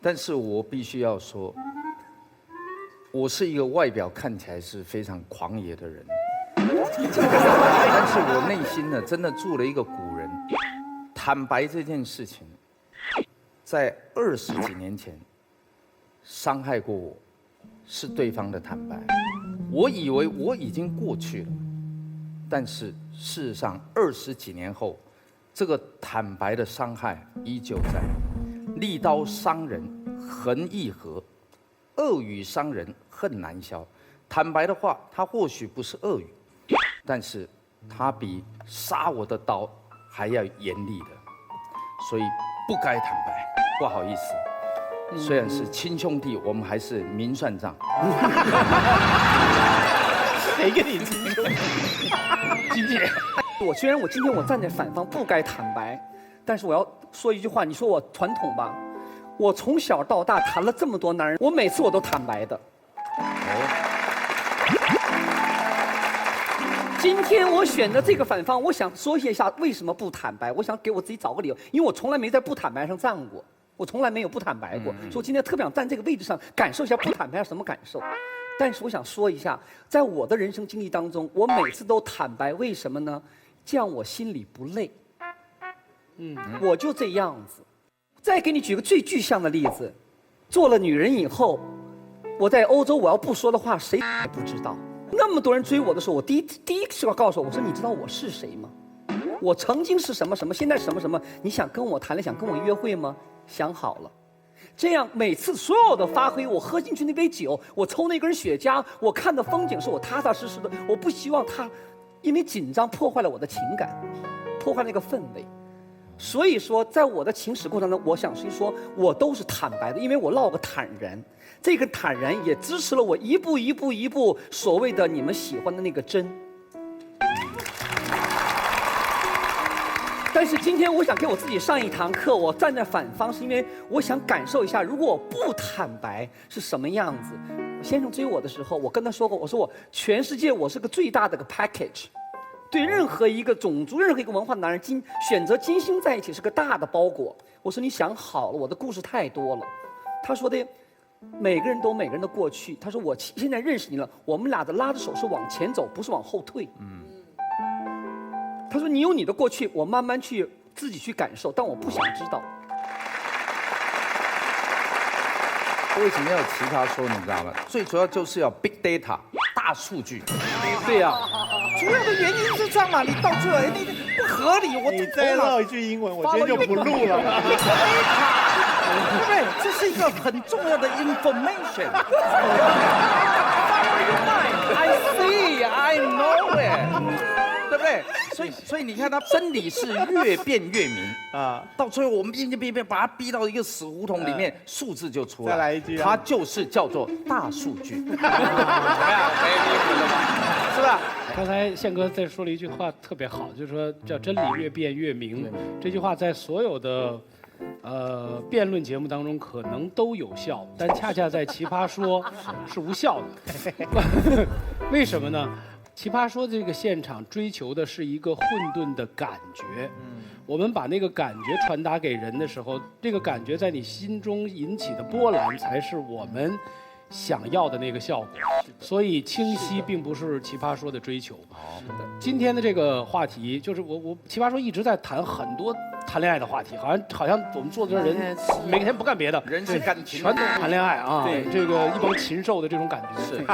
但是我必须要说。我是一个外表看起来是非常狂野的人，但是我内心呢，真的住了一个古人。坦白这件事情，在20几年前伤害过我，是对方的坦白。我以为我已经过去了，但是事实上20几年后，这个坦白的伤害依旧在。利刀伤人，恨易合。恶语伤人，恨难消。坦白的话，它或许不是恶语，但是它比杀我的刀还要严厉的，所以不该坦白。不好意思，虽然是亲兄弟，我们还是明算账。谁跟你亲兄弟？金姐，虽然今天我站在反方，不该坦白，但是我要说一句话，你说我传统吧。我从小到大谈了这么多男人，我每次我都坦白的。今天我选的这个反方，我想说一下为什么不坦白。我想给我自己找个理由，因为我从来没在不坦白上站过，我从来没有不坦白过，所以我今天特别想站这个位置上，感受一下不坦白是什么感受。但是我想说一下，在我的人生经历当中，我每次都坦白，为什么呢？这样我心里不累。我就这样子。再给你举个最具象的例子，做了女人以后，我在欧洲，我要不说的话，谁也不知道。那么多人追我的时候，我第一句话告诉我说：“你知道我是谁吗？我曾经是什么什么，现在什么什么？你想跟我谈恋爱，想跟我约会吗？想好了。”这样每次所有的发挥，我喝进去那杯酒，我抽那根雪茄，我看的风景是我踏踏实实的。我不希望他因为紧张破坏了我的情感，破坏那个氛围。所以说，在我的情史过程中，我想说，我都是坦白的，因为我落个坦然。这个坦然也支持了我一步所谓的你们喜欢的那个真。但是今天我想给我自己上一堂课，我站在反方，是因为我想感受一下，如果我不坦白是什么样子。先生追我的时候，我跟他说过，我说我全世界我是个最大的个 package。对任何一个种族、任何一个文化的男人，选择金星在一起是个大的包裹。我说你想好了，我的故事太多了。他说的，每个人都有每个人的过去。他说我现在认识你了，我们俩的拉着手是往前走，不是往后退。他说你有你的过去，我慢慢去自己去感受，但我不想知道。为什么要奇葩说？你知道吗？最主要就是要 big data 大数据。对呀。主要的原因是这样嘛，你到最后你不合理，你再唠一句英文，我今天就不录了。对不对？这是一个很重要的 information。Follow your mind. I see, I know it. 对不对？所以你看，它真理是越辩越明啊。到最后我们变，把它逼到一个死胡同里面，数字就出来。再来一句，它就是叫做大数据。怎么样？是吧？刚才宪哥在说了一句话特别好，就是说叫真理越辩越明。这句话在所有的辩论节目当中可能都有效，但恰恰在奇葩说是无效的。为什么呢？奇葩说这个现场追求的是一个混沌的感觉，我们把那个感觉传达给人的时候，这个感觉在你心中引起的波澜，才是我们想要的那个效果。所以清晰并不是奇葩说的追求。今天的这个话题就是我奇葩说一直在谈很多谈恋爱的话题，好像我们坐的人每天不干别的，人是感情，全都谈恋爱啊，对，这个一帮禽兽的这种感觉。是。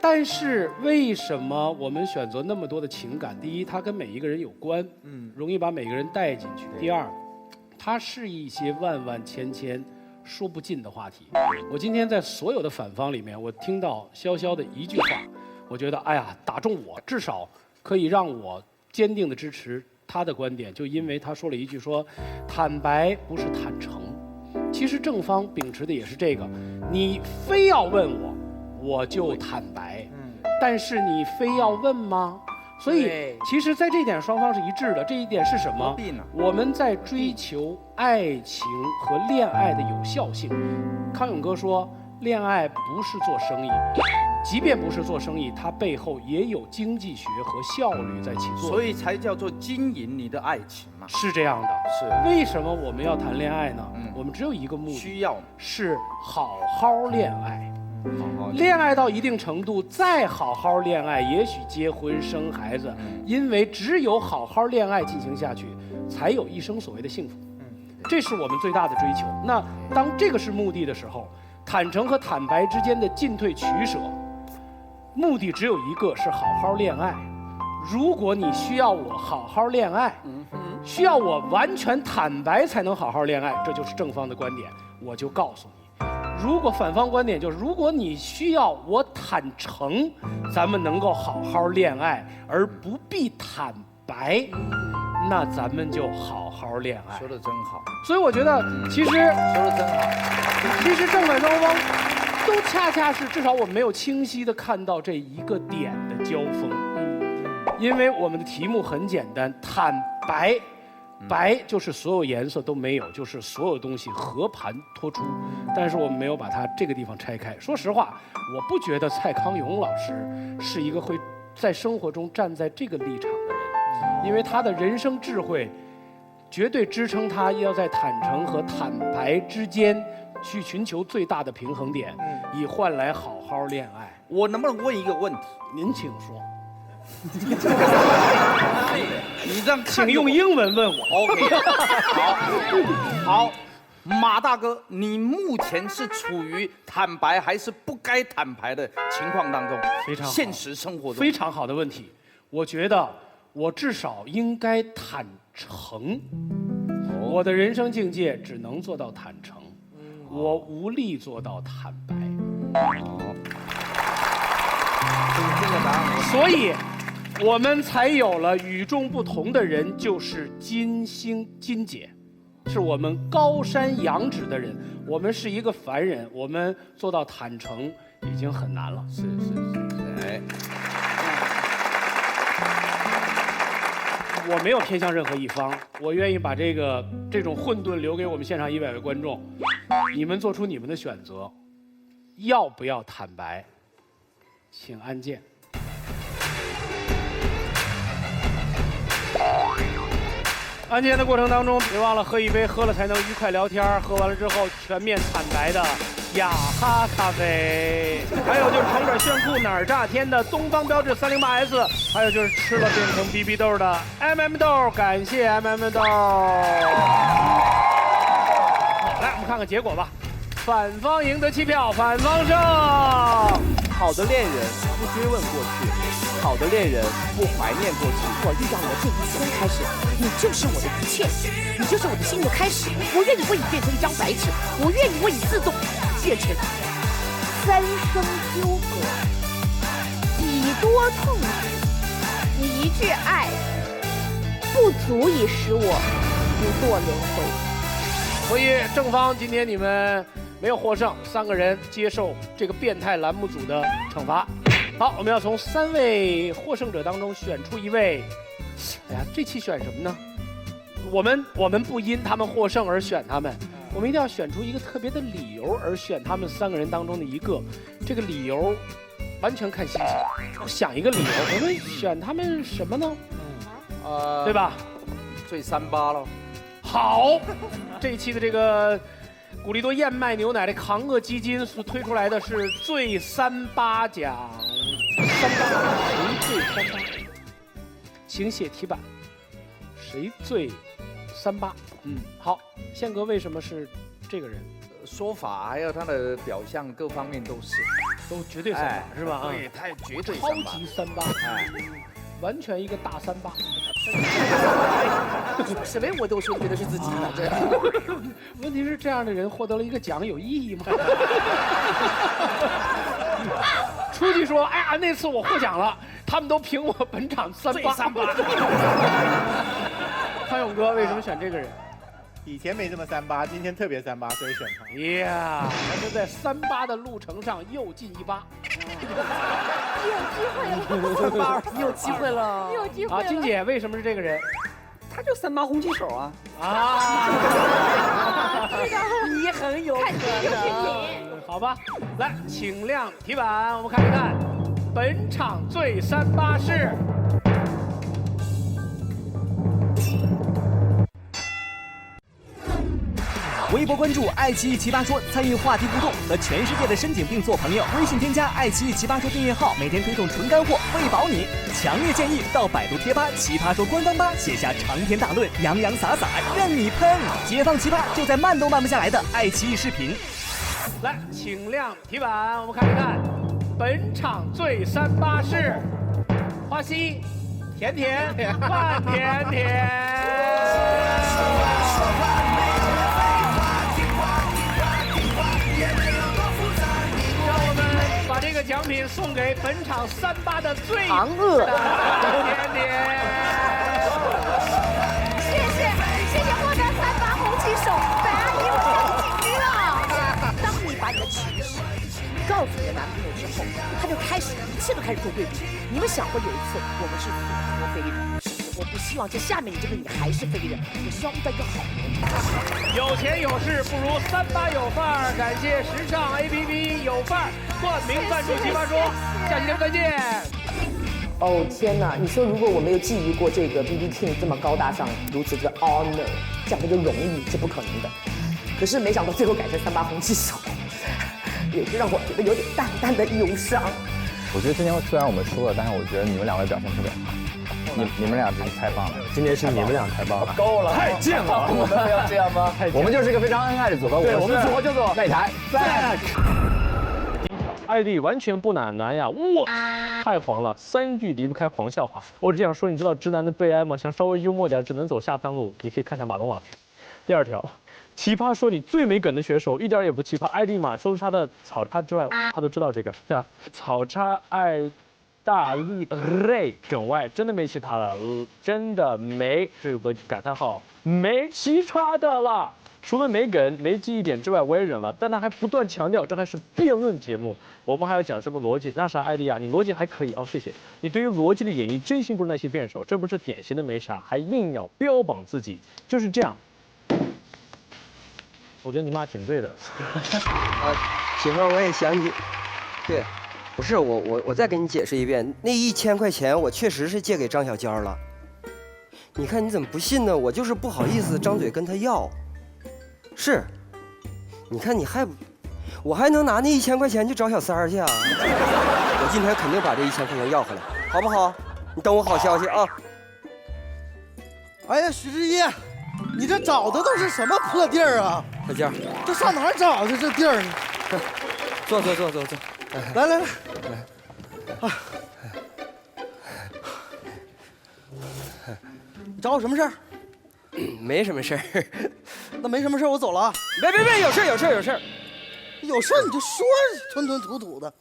但是为什么我们选择那么多的情感？第一，它跟每一个人有关，容易把每个人带进去。第二，它是一些万万千千说不尽的话题。我今天在所有的反方里面，我听到潇潇的一句话，我觉得哎呀打中我，至少可以让我坚定的支持他的观点，就因为他说了一句说，坦白不是坦诚。其实正方秉持的也是这个，你非要问我，我就坦白，但是你非要问吗？所以其实在这一点双方是一致的。这一点是什么？我们在追求爱情和恋爱的有效性。康永哥说，恋爱不是做生意，即便不是做生意，它背后也有经济学和效率在起作用，所以才叫做经营你的爱情嘛。是这样的。是。为什么我们要谈恋爱呢？我们只有一个目的，需要是好好恋爱。恋爱到一定程度，再好好恋爱，也许结婚生孩子，因为只有好好恋爱进行下去，才有一生所谓的幸福。这是我们最大的追求。那当这个是目的的时候，坦诚和坦白之间的进退取舍，目的只有一个，是好好恋爱。如果你需要我好好恋爱，需要我完全坦白才能好好恋爱，这就是正方的观点，我就告诉你。如果反方观点就是，如果你需要我坦诚，咱们能够好好恋爱，而不必坦白，那咱们就好好恋爱。说得真好。所以我觉得，其实说得真好。其实正反双方都恰恰是，至少我们没有清晰的看到这一个点的交锋。因为我们的题目很简单，坦白。白就是所有颜色都没有，就是所有东西和盘托出，但是我们没有把它这个地方拆开。说实话，我不觉得蔡康永老师是一个会在生活中站在这个立场的人，因为他的人生智慧绝对支撑他要在坦诚和坦白之间去寻求最大的平衡点，以换来好好恋爱。我能不能问一个问题？您请说。你让请用英文问我。OK， 好，马大哥，你目前是处于坦白还是不该坦白的情况当中？非常好，现实生活中非常好的问题。我觉得我至少应该坦诚。我的人生境界只能做到坦诚，我无力做到坦白。所以。我们才有了与众不同的人，就是金星金姐，是我们高山仰止的人。我们是一个凡人，我们做到坦诚已经很难了。是。哎，我没有偏向任何一方，我愿意把这种混沌留给我们现场100位观众，你们做出你们的选择，要不要坦白？请按键。按键的过程当中，别忘了喝一杯喝了才能愉快聊天，喝完了之后全面坦白的雅哈咖啡，还有就是成本炫酷哪儿炸天的东方标致308S，还有就是吃了变成 BB 豆的 MM 豆，感谢 MM 豆。好，来我们看看结果吧，反方赢得7票，反方胜。好的恋人不追问过去，好的恋人不怀念过去。我遇到你的这一天开始，你就是我的一切，你就是我的新的开始。我愿意为你变成一张白纸，我愿意为你自动变成三生纠葛，几多痛苦。你一句爱，不足以使我不堕轮回。所以正方今天你们没有获胜，3个人接受这个变态栏目组的惩罚。好，我们要从3位获胜者当中选出一位。哎呀，这期选什么呢？我们不因他们获胜而选他们，我们一定要选出一个特别的理由而选他们3个人当中的一个。这个理由完全看心情。想一个理由，我们选他们什么呢？对吧？醉38了。好，这一期的这个古力多燕麦牛奶的抗饿基金所推出来的是醉38奖。谁醉38？请写题板。谁醉38。好，宪哥为什么是这个人？说法还有他的表象各方面都绝对38是吧？对，他绝对超级38，完全一个大38。什么我都说觉得是自己的，这问题是这样的人获得了一个奖有意义吗？出去说，哎呀，那次我获奖了，他们都评我本场38。潘勇哥为什么选这个人？以前没这么38，今天特别38，所以选他。呀，他就在38的路程上又进一把。你有机会了，你有机会了。啊，金姐为什么是这个人？他就38红旗手啊！你很有可能。好吧，来，请亮题板，我们看一看，本场最38是。微博关注爱奇艺奇葩说，参与话题互动，和全世界的深井病做朋友。微信添加爱奇艺奇葩说订阅号，每天推送纯干货，喂饱你。强烈建议到百度贴吧奇葩说官方吧写下长篇大论，洋洋洒洒任你喷。解放奇葩就在慢都慢不下来的爱奇艺视频。来，请亮题板，我们看一看，本场最38是花溪、甜甜、范甜甜。把这个奖品送给本场38的最昂恶甜甜。谢谢获得38红旗手，白阿姨，我上警局了。当你把你的情绪告诉你的男朋友之后，他就开始一切都开始做对比。你们想过有一次我们是祖国飞人，我不希望这下面你这个你还是飞人，我希望遇到一个好人。有钱有势不如38有范儿，感谢时尚 APP 有范儿冠名赞助奇葩说，下期节目再见。哦天哪！你说如果我没有觊觎过这个 BB King 这么高大上、如此的 honor 这样的一个荣誉是不可能的。可是没想到最后改成38红旗手，也是让我觉得有点淡淡的忧伤。我觉得今天虽然我们输了，但是我觉得你们两位表现特别好。你们俩真是太棒了！今天是你们俩太棒了，够了，太贱了！我们非要这样吗？我们就是一个非常恩爱的组合。对，我们组合叫做擂台。艾丽完全不奶男呀，哇，太黄了，3句离不开黄笑话。我只想说，你知道直男的悲哀吗？想稍微幽默点，只能走下三路。你可以看看马龙老师。第二条，奇葩说里最没梗的选手一点也不奇葩。艾丽嘛，除了他的草叉之外，他都知道这个，对吧？草叉爱大利类梗外真的没其他了，真的没，这有个感叹号，没其他的了。除了没梗、没记忆点之外，我也忍了。但他还不断强调，这还是辩论节目，我们还要讲什么逻辑？那啥，艾丽啊，你逻辑还可以哦，谢谢。你对于逻辑的演绎真心不如那些辩手，这不是典型的没啥，还硬要标榜自己，就是这样。我觉得你妈挺对的。媳妇儿，我也想你。对，不是我再给你解释一遍，那1000块钱我确实是借给张小娇了。你看你怎么不信呢？我就是不好意思张嘴跟她要。是，你看我还能拿那1000块钱去找小三儿去啊？我今天肯定把这1000块钱要回来，好不好？你等我好消息啊！哎呀，许志毅，你这找的都是什么破地儿啊？小娇，这上哪儿找的这地儿呢？坐。来，啊，你找我什么事儿？没什么事儿。那没什么事儿，我走了啊。别，有事儿。有事儿你就说，吞吞吐吐的。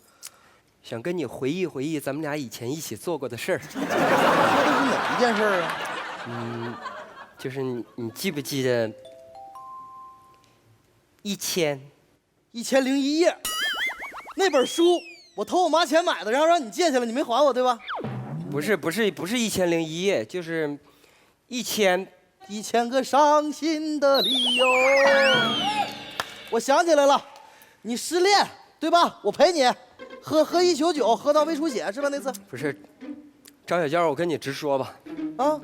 想跟你回忆咱们俩以前一起做过的事儿。说的是哪一件事儿啊？就是你记不记得1001夜那本书，我偷我妈钱买的，然后让你借去了，你没还我对吧？不是1001夜，就是1000个伤心的理由。我想起来了，你失恋对吧？我陪你喝199，喝到胃出血是吧？那次不是，张小娇，我跟你直说吧，啊，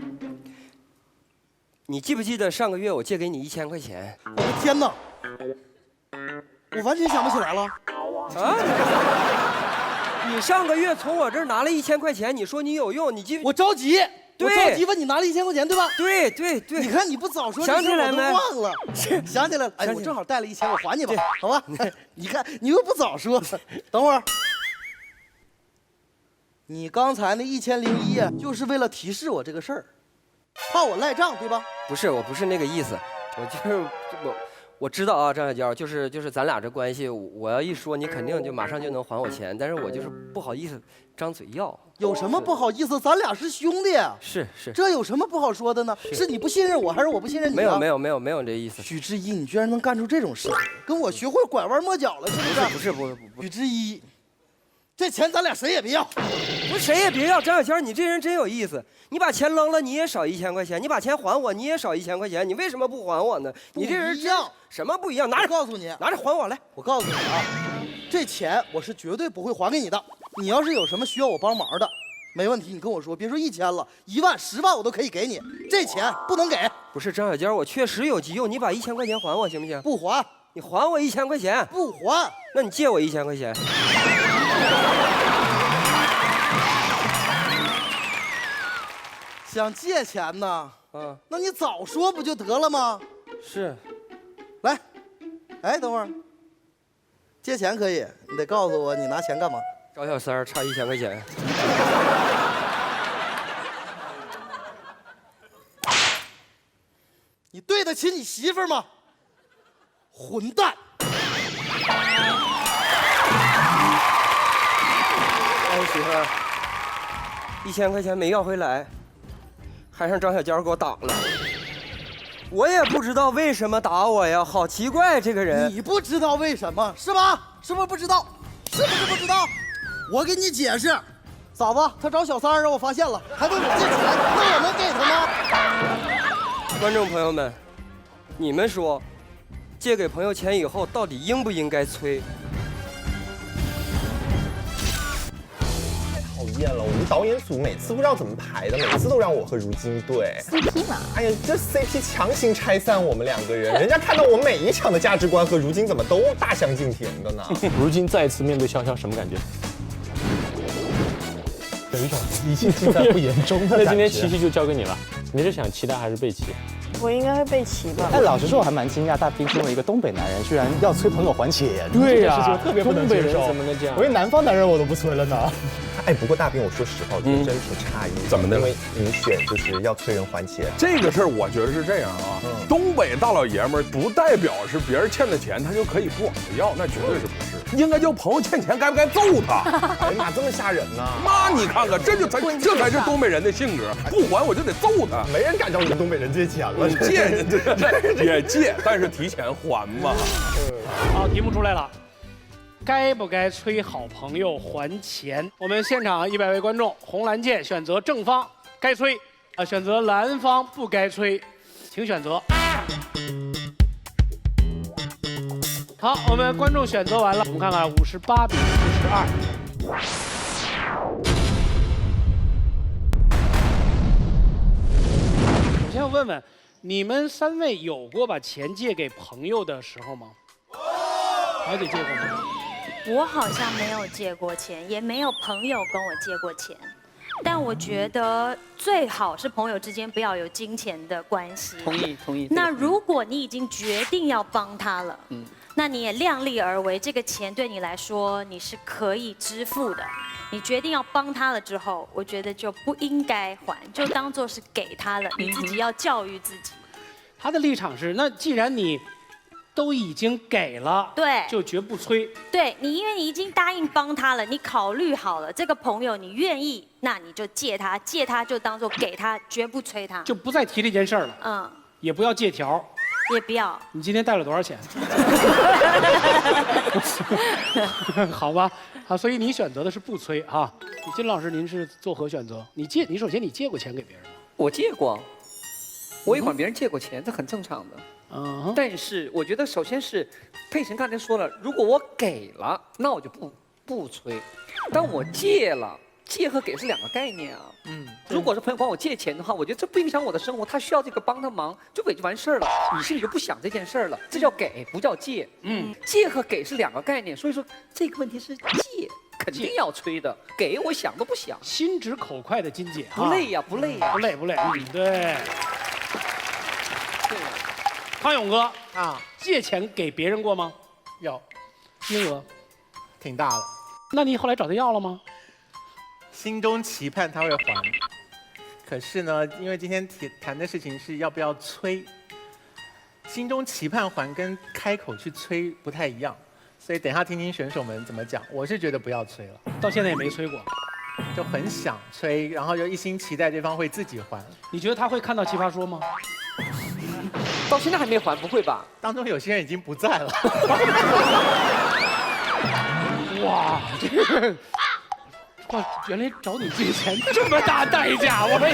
你记不记得上个月我借给你1000块钱？我的天哪，我完全想不起来了。啊？你上个月从我这儿拿了1000块钱，你说你有用，你记？我着急，我着急问你拿了1000块钱，对吧？对对对。你看你不早说，想起来没？我都忘了。想起来了。哎，我正好带了1000，我还你吧，好吧？你看你又不早说，等会儿。你刚才那1001就是为了提示我这个事儿，怕我赖账，对吧？不是，我不是那个意思，我就是我知道啊，张小娇，就是咱俩这关系，我要一说你肯定就马上就能还我钱，但是我就是不好意思张嘴要。有什么不好意思？咱俩是兄弟。是，这有什么不好说的呢？是你不信任我，还是我不信任你？没有这意思。许知一，你居然能干出这种事，跟我学会拐弯抹角了，是不是？不是。许知一。这钱咱俩谁也别要，不是谁也别要。张小娇，你这人真有意思，你把钱扔了你也少1000块钱，你把钱还我你也少1000块钱，你为什么不还我呢？你这人一样，什么不一样？拿着，告诉你，拿着还我来。我告诉你啊，这钱我是绝对不会还给你的。你要是有什么需要我帮忙的，没问题，你跟我说，别说1000了，1万、10万我都可以给你。这钱不能给。不是张小娇，我确实有急用，你把1000块钱还我行不行？不还。你还我1000块钱。不还。那你借我1000块钱。想借钱呢？那你早说不就得了吗？是。来，哎，等会儿。借钱可以，你得告诉我你拿钱干嘛。找小三儿差1000块钱。你对得起你媳妇儿吗？混蛋！哎，媳妇儿，1000块钱没要回来，还让张小娇给我挡了。我也不知道为什么打我呀，好奇怪这个人。你不知道为什么是吧？是不是不知道？是不是不知道？我给你解释，嫂子，他找小三儿让我发现了，还问我借钱，那我能给他吗？观众朋友们，你们说，借给朋友钱以后，到底应不应该催？讨厌了，我们导演组每次不知道怎么排的，每次都让我和如今对 CP 嘛。哎呀，这 CP 强行拆散我们2个人，人家看到我每一场的价值观和如今怎么都大相径庭的呢？如今再次面对潇潇，什么感觉？有一种一切尽在不言中的感觉。那今天琪琪就交给你了，你是想齐他还是被齐？我应该会被骑吧。哎，老实说，我还蛮惊讶，大兵身为一个东北男人，居然要催朋友还钱。对呀，这个事情特别不能接受。东北人怎么能这样？我一南方男人我都不催了呢。哎，不过大兵，我说实话，我觉得真挺诧异。怎么的？因为你选就是要催人还钱。这个事儿我觉得是这样啊，东北大老爷们儿不代表是别人欠的钱他就可以不往回要，那绝对是不是。应该叫朋友欠钱，该不该揍他？哎呀妈，这么吓人呢？那你看看，这才是东北人的性格，不还我就得揍他。没人敢找你们东北人借钱了。借也借，但是提前还嘛。好，题目出来了，该不该催好朋友还钱？我们现场100位观众，红蓝键选择正方，该催；选择蓝方不该催，请选择。好，我们观众选择完了，我们看看58比42。我先要问问，你们3位有过把钱借给朋友的时候吗？小姐借过吗？我好像没有借过钱，也没有朋友跟我借过钱。但我觉得最好是朋友之间不要有金钱的关系。同意。那如果你已经决定要帮他了，那你也量力而为，这个钱对你来说你是可以支付的。你决定要帮他了之后，我觉得就不应该还，就当做是给他了。你自己要教育自己。他的立场是，那既然你都已经给了，对，就绝不催。对你，因为你已经答应帮他了，你考虑好了这个朋友你愿意，那你就借他就当做给他，绝不催他，就不再提这件事儿了。也不要借条。也不要。你今天带了多少钱？好吧，好，所以你选择的是不催哈。金老师，您是作何选择？你首先你借过钱给别人吗？我借过，我也管别人借过钱，这很正常的。但是我觉得首先是佩晨刚才说了，如果我给了，那我就不催。但我借了。借和给是2个概念啊。如果是朋友管我借钱的话，我觉得这不影响我的生活，他需要这个帮他忙，就给就完事儿了。你心里就不想这件事儿了，这叫给，不叫借。借和给是2个概念，所以说这个问题是借肯定要催的，给我想都不想。心直口快的金姐，不累呀，不累呀，不累不累。嗯，对。康永哥啊，借钱给别人过吗？有，金额挺大的。那你后来找他要了吗？心中期盼他会还，可是呢，因为今天谈的事情是要不要催，心中期盼还跟开口去催不太一样，所以等一下听听选手们怎么讲。我是觉得不要催了，到现在也没催过，就很想催，然后就一心期待对方会自己还。你觉得他会看到《奇葩说》吗？到现在还没还，不会吧？当中有些人已经不在了。哇，这个。哇，原来找你借钱这么大代价，我们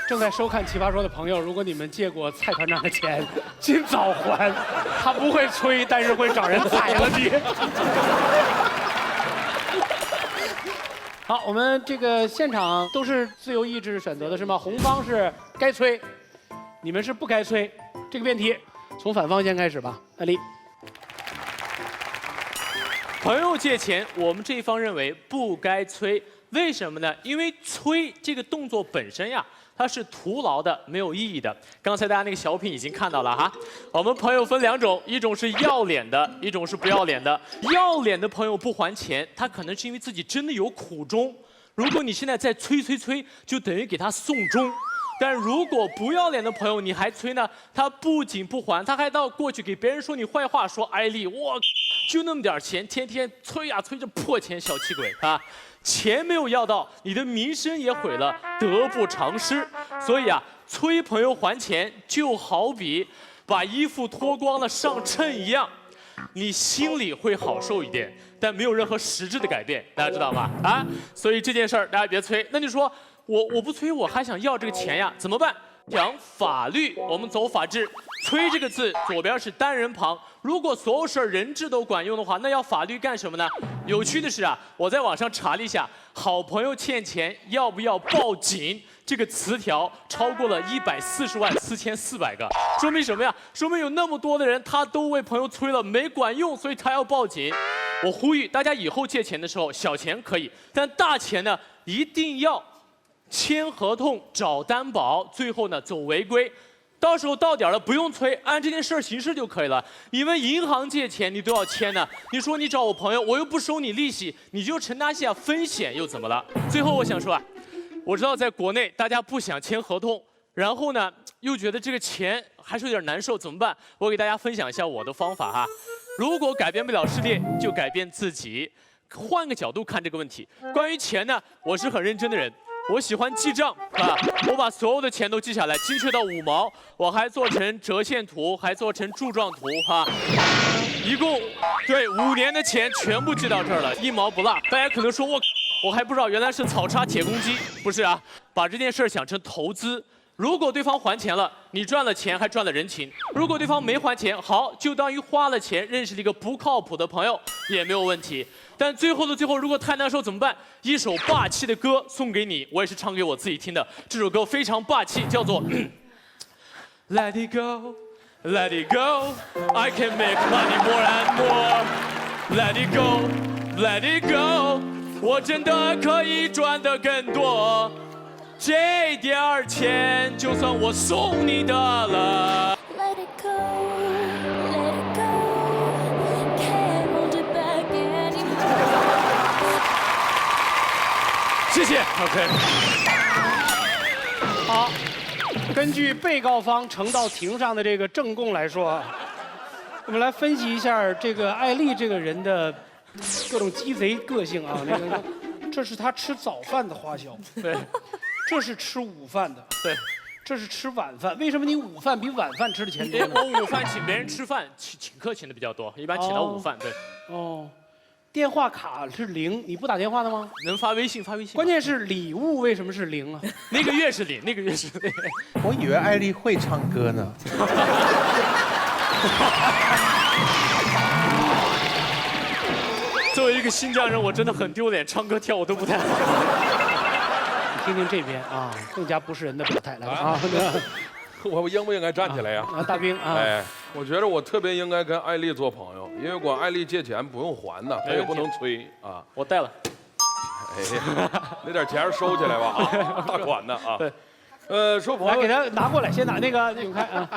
正在收看《奇葩说》的朋友，如果你们借过蔡团长的钱，尽早还，他不会催，但是会找人宰了你。好，我们这个现场都是自由意志选择的是吗？红方是该催，你们是不该催。这个辩题从反方先开始吧，艾丽。朋友借钱，我们这一方认为不该催，为什么呢？因为催这个动作本身呀，它是徒劳的，没有意义的。刚才大家那个小品已经看到了哈。我们朋友分两种，一种是要脸的，一种是不要脸的。要脸的朋友不还钱，他可能是因为自己真的有苦衷。如果你现在再催，就等于给他送终。但如果不要脸的朋友你还催呢，他不仅不还，他还到过去给别人说你坏话，说艾丽，我就那么点钱，天天催呀催着破钱小气鬼啊！钱没有要到，你的名声也毁了，得不偿失。所以啊，催朋友还钱就好比把衣服脱光了上秤一样，你心里会好受一点，但没有任何实质的改变，大家知道吗？啊，所以这件事儿大家别催。那你说我不催，我还想要这个钱呀，怎么办？讲法律，我们走法治。催这个字左边是单人旁，如果所有事儿人治都管用的话，那要法律干什么呢？有趣的是啊，我在网上查了一下，好朋友欠钱要不要报警这个词条超过了140.4400个，说明什么呀？说明有那么多的人他都为朋友催了没管用，所以他要报警。我呼吁大家以后借钱的时候，小钱可以，但大钱呢一定要签合同找担保，最后呢走违规。到时候到点了不用催，按这件事儿行事就可以了。你们银行借钱你都要签呢，你说你找我朋友，我又不收你利息，你就承担下风险又怎么了？最后我想说啊，我知道在国内大家不想签合同，然后呢又觉得这个钱还是有点难受，怎么办？我给大家分享一下我的方法哈。如果改变不了世界，就改变自己。换个角度看这个问题，关于钱呢，我是很认真的人。我喜欢记账啊，我把所有的钱都记下来，精确到5毛，我还做成折线图，还做成柱状图哈，一共对5年的钱全部记到这儿了，1毛不落。大家可能说我还不知道原来是草叉铁公鸡，不是啊，把这件事想成投资。如果对方还钱了，你赚了钱还赚了人情；如果对方没还钱，好，就当于花了钱认识了一个不靠谱的朋友，也没有问题。但最后的最后，如果太难受怎么办？一首霸气的歌送给你，我也是唱给我自己听的。这首歌非常霸气，叫做Let it go, let it go, I can make money more and more. Let it go, let it go, 我真的可以赚得更多。这点儿钱，就算我送你的了。Let it go, let it go, can't hold it back anymore. 谢谢 ，OK。好，根据被告方呈到庭上的这个证供来说，我们来分析一下这个艾丽这个人的各种鸡贼个性啊。那个，这是他吃早饭的花销，对。这是吃午饭的，对，这是吃晚饭。为什么你午饭比晚饭吃的钱多呢？我午饭请别人吃饭，请客请的比较多，一般请到午饭。对。哦，电话卡是0，你不打电话的吗？能发微信，发微信。关键是礼物为什么是0啊？那个月是0，那个月是0。我以为艾丽会唱歌呢。作为一个新疆人，我真的很丢脸，唱歌跳舞都不太好。听听这边啊，更加不是人的表态来啊！我应不应该站起来呀？大兵啊！哎。我觉得我特别应该跟艾丽做朋友，因为管艾丽借钱不用还呢，她也不能催啊。我带了。哎，那点钱收起来吧啊，大款的啊。对。说朋友，来给他拿过来，先拿那个永开啊。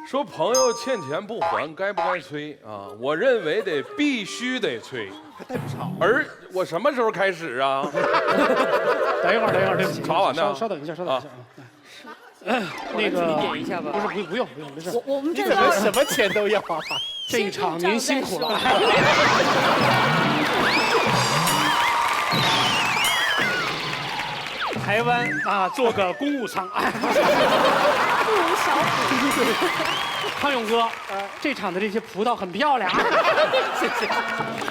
说朋友欠钱不还，该不该催啊？我认为必须得催。还带不上。而我什么时候开始啊？等一会儿，对不起。查完呢？稍等一下啊。那个你点一下吧。不是，不用，没事。我们这个什么钱都要啊！这一场您辛苦了。台湾啊，做个公务舱，不无小补。康永哥，这场的这些葡萄很漂亮。谢谢，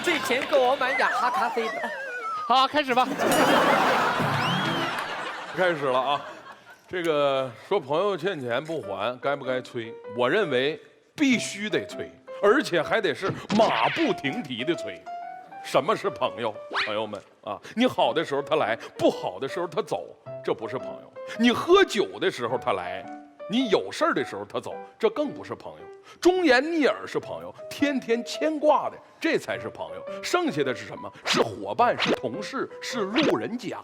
这钱够我买雅哈咖啡的。好，开始吧。开始了啊！这个说朋友欠钱不还，该不该催？我认为必须得催，而且还得是马不停蹄的催。什么是朋友？朋友们啊，你好的时候他来，不好的时候他走，这不是朋友。你喝酒的时候他来，你有事儿的时候他走，这更不是朋友。忠言逆耳是朋友，天天牵挂的这才是朋友。剩下的是什么？是伙伴，是同事，是路人甲。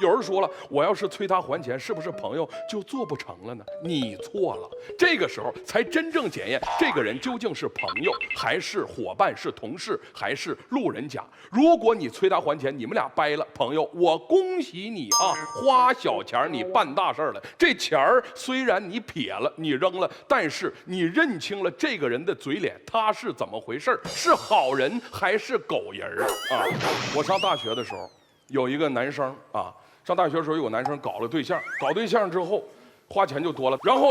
有人说了，我要是催他还钱，是不是朋友就做不成了呢？你错了，这个时候才真正检验这个人究竟是朋友，还是伙伴，是同事，还是路人甲。如果你催他还钱，你们俩掰了，朋友，我恭喜你啊，花小钱你办大事了。这钱儿虽然你撇了，你扔了，但是你认清了这个人的嘴脸，他是怎么回事？是好人还是狗人啊？我上大学的时候，有一个男生啊。上大学的时候，有个男生搞了对象，搞对象之后，花钱就多了。然后，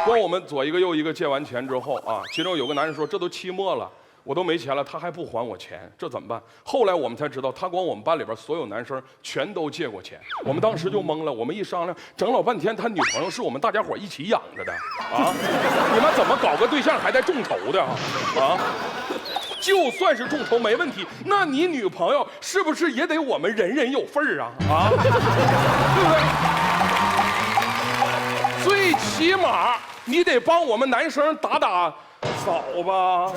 管我们左一个右一个借完钱之后啊，其中有个男人说：“这都期末了，我都没钱了，他还不还我钱，这怎么办？”后来我们才知道，他管我们班里边所有男生全都借过钱。我们当时就懵了，我们一商量，整老半天，他女朋友是我们大家伙一起养着的啊！你们怎么搞个对象还带众筹的啊？就算是众筹没问题，那你女朋友是不是也得我们人人有份儿啊？啊，对不对？最起码你得帮我们男生打扫吧，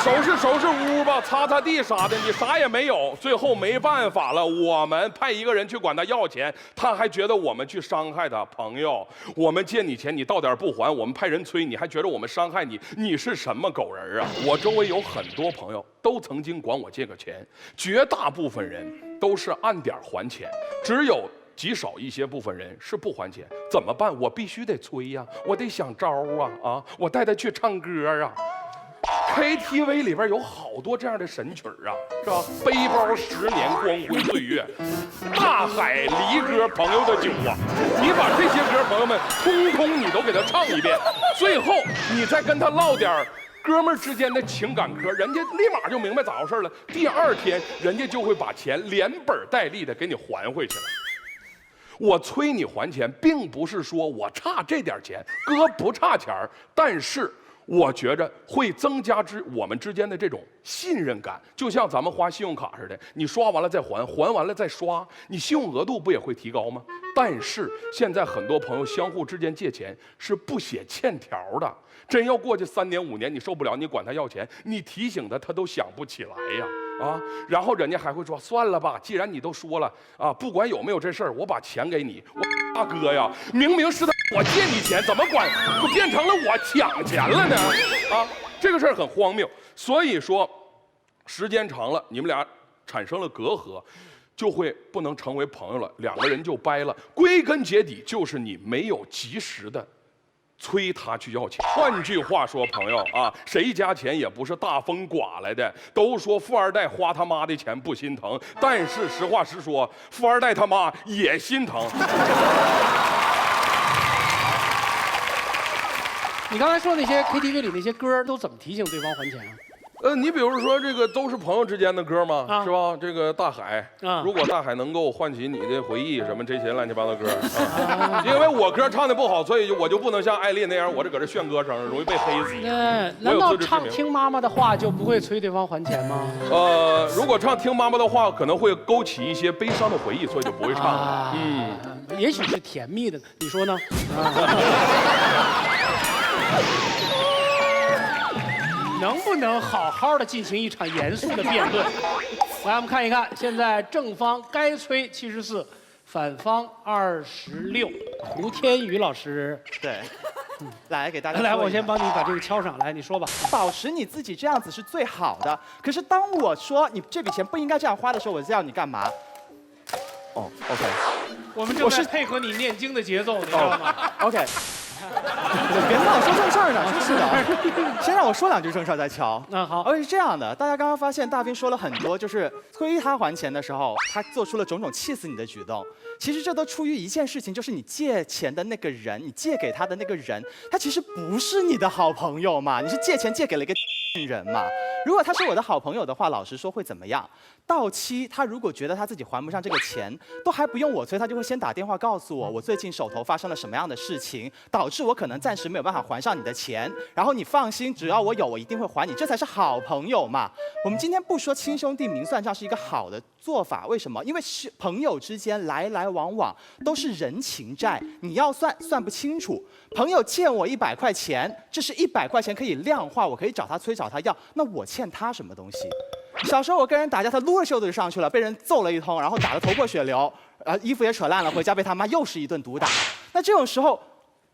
收拾屋吧，擦擦地啥的，你啥也没有，最后没办法了，我们派一个人去管他要钱，他还觉得我们去伤害他。朋友，我们借你钱，你到点不还，我们派人催，你还觉得我们伤害你，你是什么狗人啊？我周围有很多朋友都曾经管我借个钱，绝大部分人都是按点还钱，只有极少一些部分人是不还钱，怎么办？我必须得催呀，我得想招啊！我带他去唱歌啊 ，KTV 里边有好多这样的神曲啊，是吧？背包10年光辉岁月，大海离歌朋友的酒啊，你把这些歌朋友们通通你都给他唱一遍，最后你再跟他唠点哥们儿之间的情感嗑，人家立马就明白咋回事了。第二天，人家就会把钱连本带利的给你还回去了。我催你还钱，并不是说我差这点钱，哥不差钱儿，但是我觉着会增加我们之间的这种信任感，就像咱们花信用卡似的，你刷完了再还，还完了再刷，你信用额度不也会提高吗？但是现在很多朋友相互之间借钱是不写欠条的，真要过去3年5年，你受不了，你管他要钱，你提醒他，他都想不起来呀。然后人家还会说算了吧，既然你都说了啊，不管有没有这事儿，我把钱给你。我大哥呀，明明是我借你钱，怎么变成了我抢钱了呢？啊，这个事儿很荒谬。所以说，时间长了，你们俩产生了隔阂，就会不能成为朋友了，两个人就掰了。归根结底就是你没有及时的催他去要钱。换句话说，朋友啊，谁家钱也不是大风刮来的。都说富二代花他妈的钱不心疼，但是实话实说，富二代他妈也心疼。你刚才说那些 KTV 里那些歌都怎么提醒对方还钱啊？你比如说这个都是朋友之间的歌嘛，是吧？这个大海，如果大海能够唤起你的回忆，什么这些乱七八糟歌，因为我歌唱的不好，所以我就不能像艾丽那样，我这搁这炫歌声，容易被黑死。难道听妈妈的话就不会催对方还钱吗？如果唱听妈妈的话，可能会勾起一些悲伤的回忆，所以就不会唱了。也许是甜蜜的，你说呢？能不能好好的进行一场严肃的辩论？来，我们看一看，现在正方该催74，反方26。胡天宇老师，对，来给大家来，我先帮你把这个敲上来，你说吧。保持你自己这样子是最好的。可是当我说你这笔钱不应该这样花的时候，我叫你干嘛？哦 ，OK。我们正在配合你念经的节奏，你知道吗 ？OK。别让我说正事儿呢，真是的。先让我说两句正事儿再敲。好。而且是这样的，大家刚刚发现大兵说了很多，就是催他还钱的时候，他做出了种种气死你的举动。其实这都出于一件事情，就是你借钱的那个人，你借给他的那个人，他其实不是你的好朋友嘛，你是借钱借给了一个人嘛。如果他是我的好朋友的话，老实说会怎么样？到期他如果觉得他自己还不上这个钱，都还不用我催，他就会先打电话告诉我，我最近手头发生了什么样的事情，导致我可能暂时没有办法还上你的钱。然后你放心，只要我有，我一定会还你，这才是好朋友嘛。我们今天不说亲兄弟明算账是一个好的做法，为什么？因为是朋友之间来来往往都是人情债，你要算不清楚。朋友欠我100块钱，这是100块钱可以量化，我可以找他催找他要，那我欠他什么东西？小时候我跟人打架，他撸着袖子就上去了，被人揍了一通，然后打得头破血流，衣服也扯烂了，回家被他妈又是一顿毒打。那这种时候，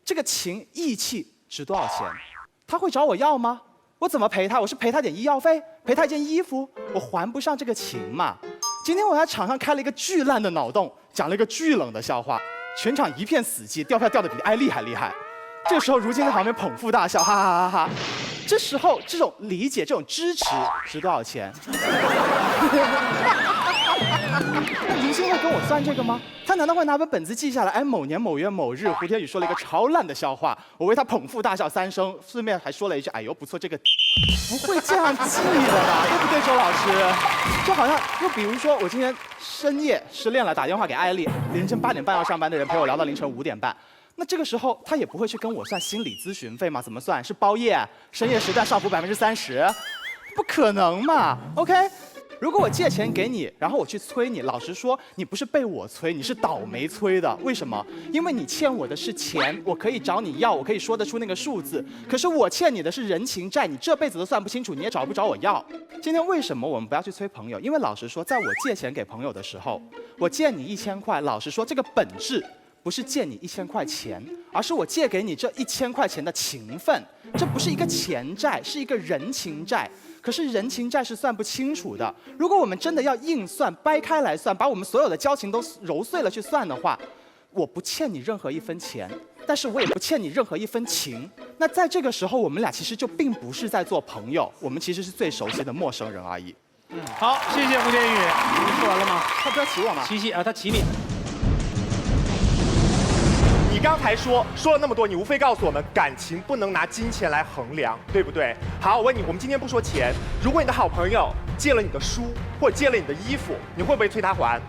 这个情义气值多少钱？他会找我要吗？我怎么赔他？我是赔他点医药费，赔他一件衣服，我还不上这个情嘛。今天我在场上开了一个巨烂的脑洞，讲了一个巨冷的笑话，全场一片死寂，掉票掉得比艾丽还厉害。这个时候，如今在旁边捧腹大笑，哈哈哈哈。这时候，这种理解、这种支持值多少钱？那如今会跟我算这个吗？他难道会拿本本子记下来？哎，某年某月某日，胡天宇说了一个超烂的笑话，我为他捧腹大笑3声，顺便还说了一句：“哎呦，不错，这个不会这样记的吧？对不对，周老师？”就好像，又比如说，我今天深夜失恋了，打电话给艾丽，凌晨8点半要上班的人陪我聊到凌晨5点半。那这个时候，他也不会去跟我算心理咨询费吗？怎么算？是包夜、深夜时段上浮30%？不可能嘛 ？OK， 如果我借钱给你，然后我去催你，老实说，你不是被我催，你是倒霉催的。为什么？因为你欠我的是钱，我可以找你要，我可以说得出那个数字。可是我欠你的是人情债，你这辈子都算不清楚，你也找不着我要。今天为什么我们不要去催朋友？因为老实说，在我借钱给朋友的时候，我借你1000块，老实说，这个本质。不是借你1000块钱，而是我借给你这1000块钱的情分。这不是一个钱债，是一个人情债。可是人情债是算不清楚的。如果我们真的要硬算，掰开来算，把我们所有的交情都揉碎了去算的话，我不欠你任何一分钱，但是我也不欠你任何一分情。那在这个时候，我们俩其实就并不是在做朋友，我们其实是最熟悉的陌生人而已。好，谢谢胡天宇。你说完了吗？他不要骑我吗？骑啊，他骑你。你刚才说了那么多，你无非告诉我们感情不能拿金钱来衡量，对不对？好，我问你，我们今天不说钱，如果你的好朋友借了你的书或者借了你的衣服，你会不会催他还？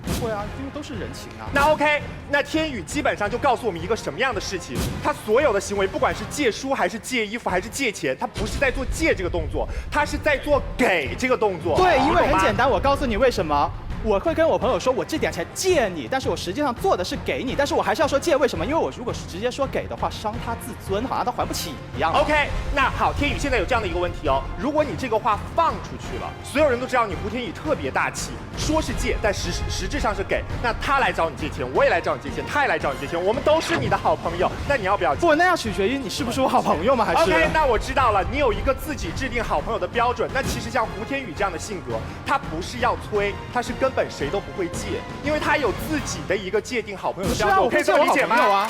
不会啊，因为都是人情啊。那 OK， 那天宇基本上就告诉我们一个什么样的事情？他所有的行为，不管是借书还是借衣服还是借钱，他不是在做借这个动作，他是在做给这个动作。对，因为很简单，我告诉你为什么。我会跟我朋友说，我这点钱借你，但是我实际上做的是给你，但是我还是要说借，为什么？因为我如果是直接说给的话，伤他自尊，好像他还不起一样。OK， 那好，天宇现在有这样的一个问题哦，如果你这个话放出去了，所有人都知道你胡天宇特别大气，说是借，但实质上是给，那他来找你借钱，我也来找你借钱，他也来找你借钱，我们都是你的好朋友，那你要不要？不，那要取决于你是不是我好朋友吗？还是 OK， 那我知道了，你有一个自己制定好朋友的标准。那其实像胡天宇这样的性格，他不是要催，他是根本谁都不会借，因为他有自己的一个界定好朋友的标准。我可以这么理解吗？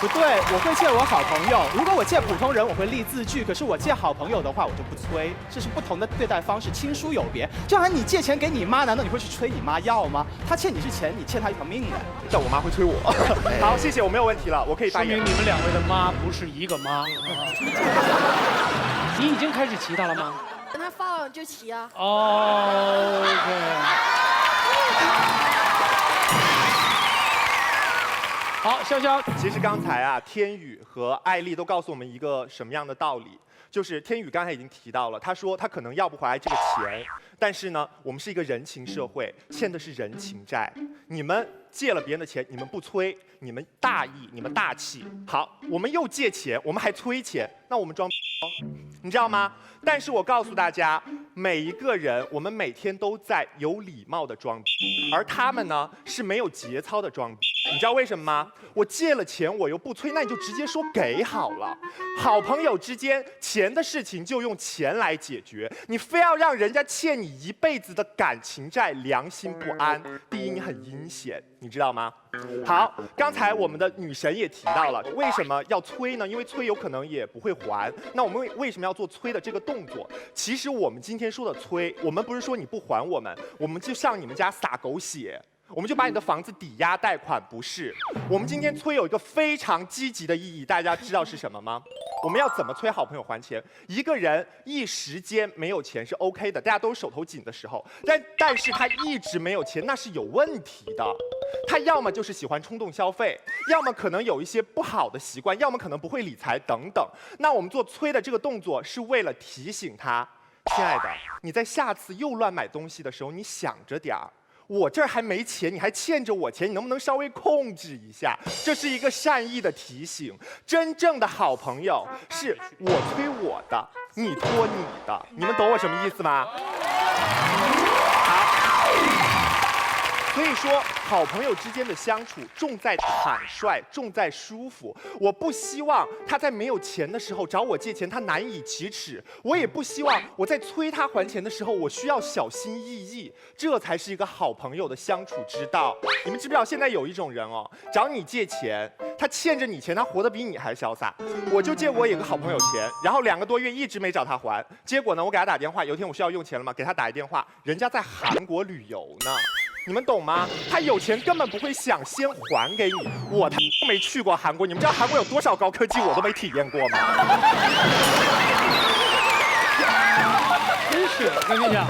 不对，我会借我好朋友。如果我借普通人，我会立字据；可是我借好朋友的话，我就不催。这是不同的对待方式，亲疏有别。就好像你借钱给你妈，难道你会去催你妈要吗？她欠你是钱，你欠她一条命的。但我妈会催我。好，谢谢，我没有问题了，我可以发言。说明你们2位的妈不是一个妈。你已经开始骑他了吗？等他发完就骑啊。哦 ，OK。好，潇潇。其实刚才啊，天宇和艾丽都告诉我们一个什么样的道理？就是天宇刚才已经提到了，他说他可能要不回来这个钱，但是呢，我们是一个人情社会，欠的是人情债。你们借了别人的钱，你们不催，你们大义，你们大气。好，我们又借钱，我们还催钱，那我们装，你知道吗？但是我告诉大家，每一个人，我们每天都在有礼貌的装逼，而他们呢是没有节操的装逼。你知道为什么吗？我借了钱，我又不催，那你就直接说给好了。好朋友之间，钱的事情就用钱来解决，你非要让人家欠你一辈子的感情债，良心不安。第一，你很阴险，你知道吗？好，刚才我们的女神也提到了，为什么要催呢？因为催有可能也不会还。那我们为什么要做催的这个动作？其实我们今天说的催，我们不是说你不还我们，我们就上你们家撒狗血。我们就把你的房子抵押贷款，不是。我们今天催有一个非常积极的意义，大家知道是什么吗？我们要怎么催好朋友还钱？一个人一时间没有钱是 OK 的，大家都是手头紧的时候，但是他一直没有钱，那是有问题的。他要么就是喜欢冲动消费，要么可能有一些不好的习惯，要么可能不会理财等等。那我们做催的这个动作是为了提醒他，亲爱的，你在下次又乱买东西的时候，你想着点儿。我这儿还没钱，你还欠着我钱，你能不能稍微控制一下？这是一个善意的提醒。真正的好朋友是我催我的，你拖你的，你们懂我什么意思吗？所以说，好朋友之间的相处重在坦率，重在舒服。我不希望他在没有钱的时候找我借钱，他难以启齿；我也不希望我在催他还钱的时候，我需要小心翼翼。这才是一个好朋友的相处之道。你们知不知道现在有一种人哦，找你借钱，他欠着你钱，他活得比你还潇洒。我就借我有个好朋友钱，然后2个多月一直没找他还，结果呢，我给他打电话，有一天我需要用钱了嘛，给他打一电话，人家在韩国旅游呢。你们懂吗？他有钱根本不会想先还给你。我他没去过韩国，你们知道韩国有多少高科技我都没体验过吗？真是，我跟你讲，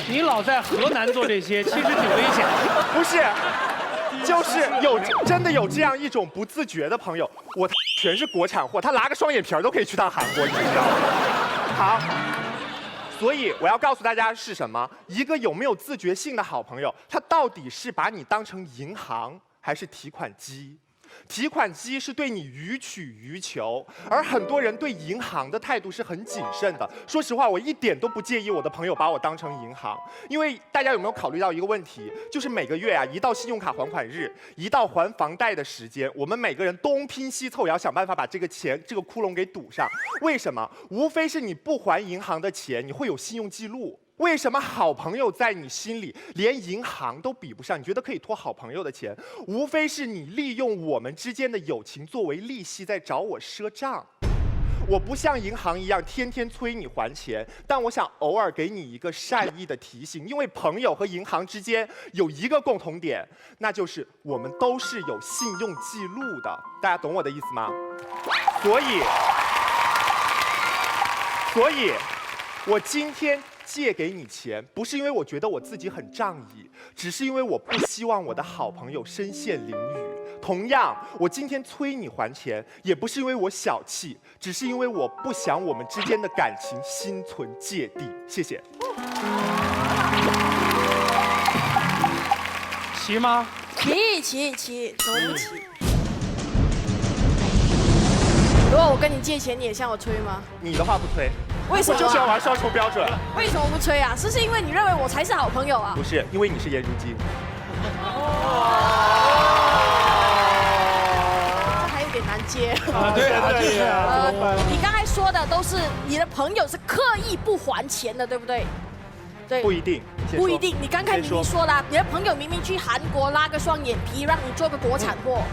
你老在河南做这些，其实挺危险的。不是，就是真的有这样一种不自觉的朋友，我全是国产货，他拉个双眼皮都可以去趟韩国，你知道吗？好。所以我要告诉大家是什么？一个有没有自觉性的好朋友，他到底是把你当成银行还是提款机？提款机是对你予取予求，而很多人对银行的态度是很谨慎的。说实话，我一点都不介意我的朋友把我当成银行，因为大家有没有考虑到一个问题，就是每个月啊，一到信用卡还款日，一到还房贷的时间，我们每个人东拼西凑，也要想办法把这个窟窿给堵上。为什么？无非是你不还银行的钱，你会有信用记录。为什么好朋友在你心里连银行都比不上？你觉得可以拖好朋友的钱，无非是你利用我们之间的友情作为利息，在找我赊账。我不像银行一样天天催你还钱，但我想偶尔给你一个善意的提醒，因为朋友和银行之间有一个共同点，那就是我们都是有信用记录的。大家懂我的意思吗？所以，我今天借给你钱，不是因为我觉得我自己很仗义，只是因为我不希望我的好朋友身陷囹圄。同样，我今天催你还钱，也不是因为我小气，只是因为我不想我们之间的感情心存芥蒂。谢谢。骑吗？骑，怎么不骑？如果我跟你借钱，你也向我催吗？你的话不催。为什么？我就喜欢玩双重标准。为什么不催啊？是因为你认为我才是好朋友啊？不是，因为你是颜如晶。这还有点难接。对。你刚才说的都是你的朋友是刻意不还钱的，对不对？对。不一定。不一定。你刚才明明说了，你的朋友明明去韩国拉个双眼皮，让你做个国产货。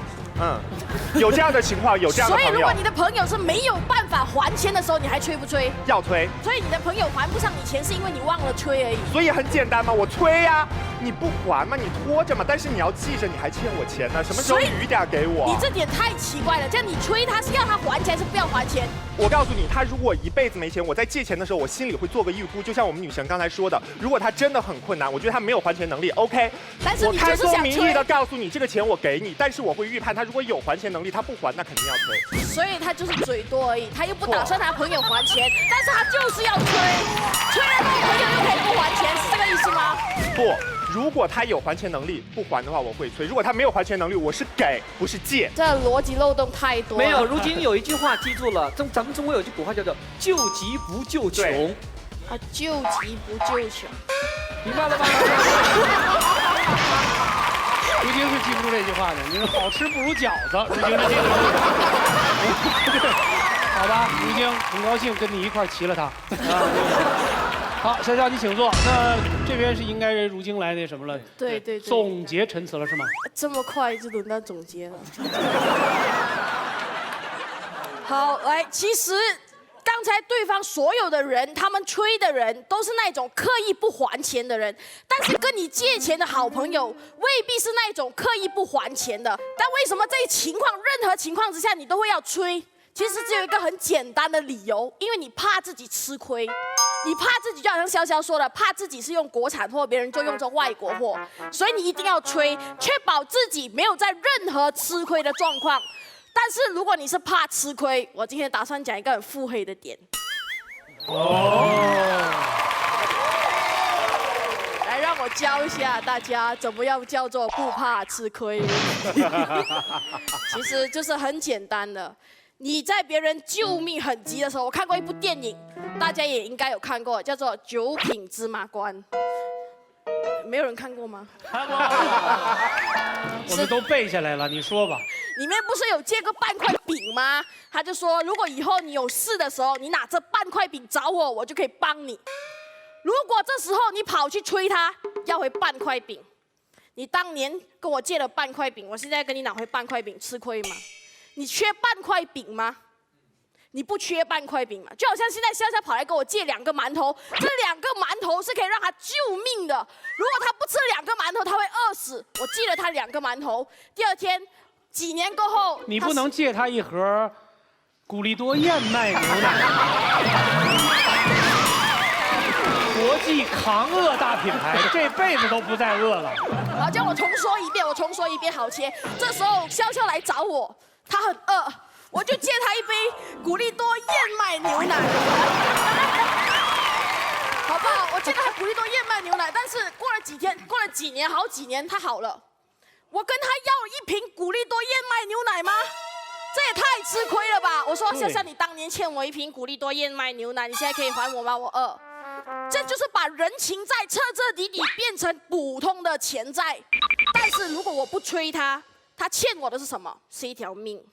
有这样的情况，有这样的朋友。所以，如果你的朋友是没有办法还钱的时候，你还催不催？要催。所以你的朋友还不上你钱，是因为你忘了催而已。所以很简单嘛，我催呀。你不还嘛，你拖着嘛，但是你要记着你还欠我钱呢，什么时候余点给我？你这点太奇怪了，这样你催他是要他还钱还是不要还钱？我告诉你，他如果一辈子没钱，我在借钱的时候，我心里会做个预估，就像我们女神刚才说的，如果他真的很困难，我觉得他没有还钱能力 ，OK。但是你就是想我开宗明义的告诉你，这个钱我给你，但是我会预判他如果有还钱能力，他不还那肯定要催。所以他就是嘴多而已，他又不打算他朋友还钱，但是他就是要催，催了那个朋友又可以不还钱，是这个意思吗？不。如果他有还钱能力，不还的话我会催；如果他没有还钱能力，我是给，不是借。这逻辑漏洞太多了。没有，如今有一句话记住了，咱们中国有句古话叫做“救急不救穷”。啊，救急不救穷，明白了吗？如今是记不住这句话的，你说好吃不如饺子，如今是记不住。好吧，如今很高兴跟你一块骑了它。好，潇潇你请坐。那这边是应该如今来那什么了？对。总结陈词了是吗？这么快就轮到总结了。好，来，其实刚才对方所有的人，他们催的人都是那种刻意不还钱的人，但是跟你借钱的好朋友未必是那种刻意不还钱的。但为什么这一任何情况之下你都会要催？其实只有一个很简单的理由，因为你怕自己吃亏，你怕自己就好像潇潇说的，怕自己是用国产货，别人就用这外国货，所以你一定要催，确保自己没有在任何吃亏的状况。但是如果你是怕吃亏，我今天打算讲一个很腹黑的点。来，让我教一下大家怎么样叫做不怕吃亏。其实就是很简单的。你在别人救命很急的时候，我看过一部电影，大家也应该有看过，叫做《九品芝麻官》。没有人看过吗？看过。我们都背下来了，你说吧。里面不是有借个半块饼吗？他就说，如果以后你有事的时候，你拿这半块饼找我，我就可以帮你。如果这时候你跑去催他要回半块饼，你当年跟我借了半块饼，我现在跟你拿回半块饼，吃亏吗？你缺半块饼吗？你不缺半块饼吗？就好像现在潇潇跑来跟我借2个馒头，这2个馒头是可以让他救命的。如果他不吃2个馒头，他会饿死。我借了他2个馒头，第2天，几年过后，你不能借他1盒古力多燕麦牛奶。国际抗饿大品牌，这辈子都不再饿了。好，叫我重说一遍，好切。这时候潇潇来找我，他很饿。我就借他一杯古力多燕麦牛奶，好不好？我借他古力多燕麦牛奶，但是过了几年，好几年，他好了。我跟他要1瓶古力多燕麦牛奶吗？这也太吃亏了吧！我说，潇潇，你当年欠我1瓶古力多燕麦牛奶，你现在可以还我吗？我饿。这就是把人情债彻彻底底变成普通的钱债。但是如果我不催他，他欠我的是什么？是一条命。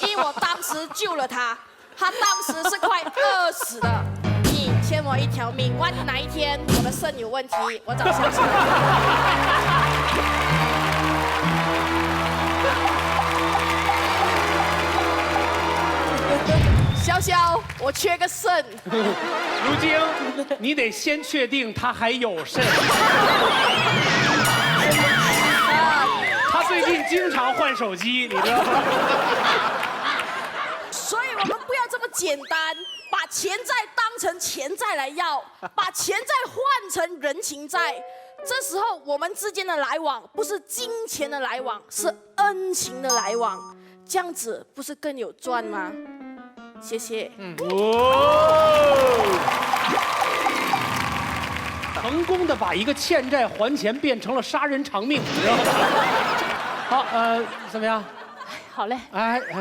因为我当时救了他，他当时是快饿死的。你欠我1条命，万一哪一天我的肾有问题，我找潇潇。潇潇，我缺个肾。如今，你得先确定他还有肾。他最近经常换手机，你知道吗？所以我们不要这么简单，把钱债当成钱债来要，把钱债换成人情债。这时候我们之间的来往不是金钱的来往，是恩情的来往，这样子不是更有赚吗？谢谢。成功的把一个欠债还钱变成了杀人偿命，你知道吗？好，怎么样？好嘞。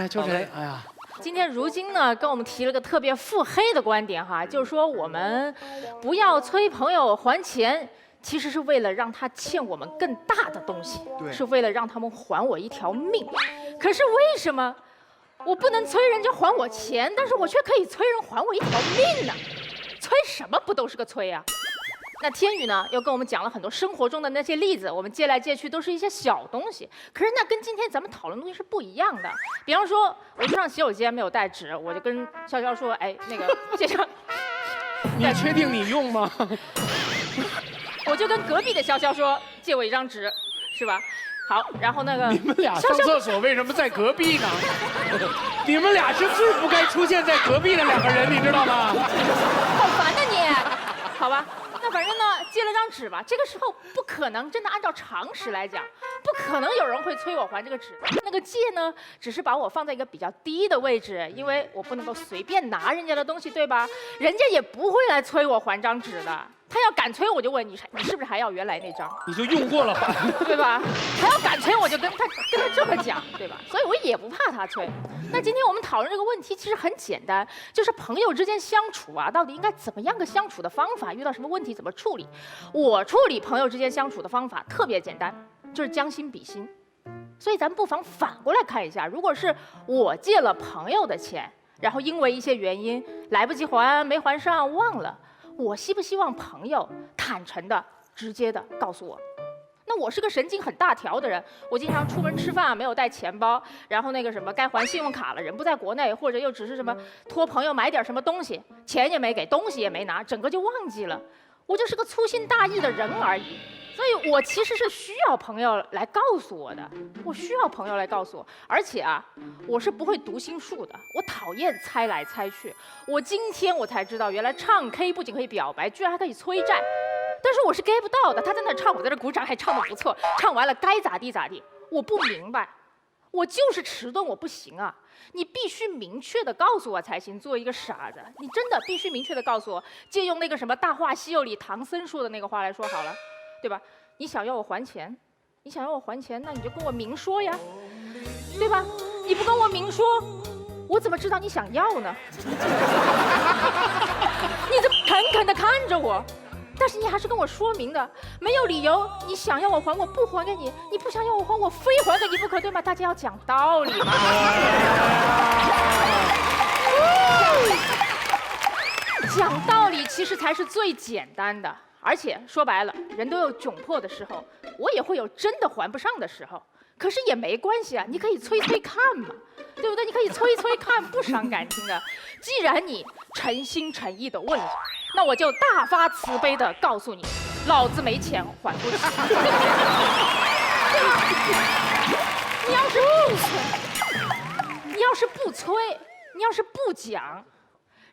就这，哎呀。今天如今呢，跟我们提了个特别腹黑的观点哈，就是说我们不要催朋友还钱，其实是为了让他欠我们更大的东西，是为了让他们还我1条命。可是为什么我不能催人家还我钱，但是我却可以催人还我1条命呢？催什么不都是个催啊？那天宇呢，又跟我们讲了很多生活中的那些例子，我们借来借去都是一些小东西，可是那跟今天咱们讨论的东西是不一样的。比方说，我去上洗手间没有带纸，我就跟潇潇说，哎，那个借上。你确定你用吗？我就跟隔壁的潇潇说借我一张纸，是吧？好，然后那个你们俩上厕所为什么在隔壁呢？你们俩是最不该出现在隔壁的两个人，你知道吗？好烦呐你！好吧，那反正呢，借了张纸吧。这个时候不可能真的按照常识来讲，不可能有人会催我还这个纸。那个借呢，只是把我放在一个比较低的位置，因为我不能够随便拿人家的东西，对吧？人家也不会来催我还张纸的。他要敢催，我就问你是不是还要原来那张？你就用过了吧，对吧？还要敢催，我就跟他这么讲，对吧？所以我也不怕他催。那今天我们讨论这个问题其实很简单，就是朋友之间相处啊，到底应该怎么样个相处的方法？遇到什么问题怎么处理？我处理朋友之间相处的方法特别简单，就是将心比心。所以咱不妨反过来看一下，如果是我借了朋友的钱，然后因为一些原因来不及还、没还上、忘了。我希不希望朋友坦诚的、直接的告诉我？那我是个神经很大条的人，我经常出门吃饭没有带钱包，然后那个什么该还信用卡了，人不在国内，或者又只是什么托朋友买点什么东西，钱也没给，东西也没拿，整个就忘记了。我就是个粗心大意的人而已。所以我其实是需要朋友来告诉我的，我需要朋友来告诉我，而且啊，我是不会读心术的，我讨厌猜来猜去。我今天我才知道，原来唱 K 不仅可以表白，居然还可以催债，但是我是 get 不到的。他在那唱，我在这鼓掌，还唱得不错，唱完了该咋地咋地，我不明白，我就是迟钝，我不行啊。你必须明确的告诉我才行，做一个傻子，你真的必须明确的告诉我，借用那个什么《大话西游》里唐僧说的那个话来说好了。对吧？你想要我还钱，你想要我还钱，那你就跟我明说呀，对吧？你不跟我明说，我怎么知道你想要呢？你这么诚恳的看着我，但是你还是跟我说明的，没有理由。你想要我还，我不还给你；你不想要我还，我非还给你不可，对吗？大家要讲道理嘛。讲道理其实才是最简单的。而且说白了，人都有窘迫的时候，我也会有真的还不上的时候。可是也没关系啊，你可以催催看嘛，对不对？你可以催催看，不伤感情的。既然你诚心诚意的问了，那我就大发慈悲的告诉你，老子没钱还不起。你要是不催，你要是不催，你要是不讲，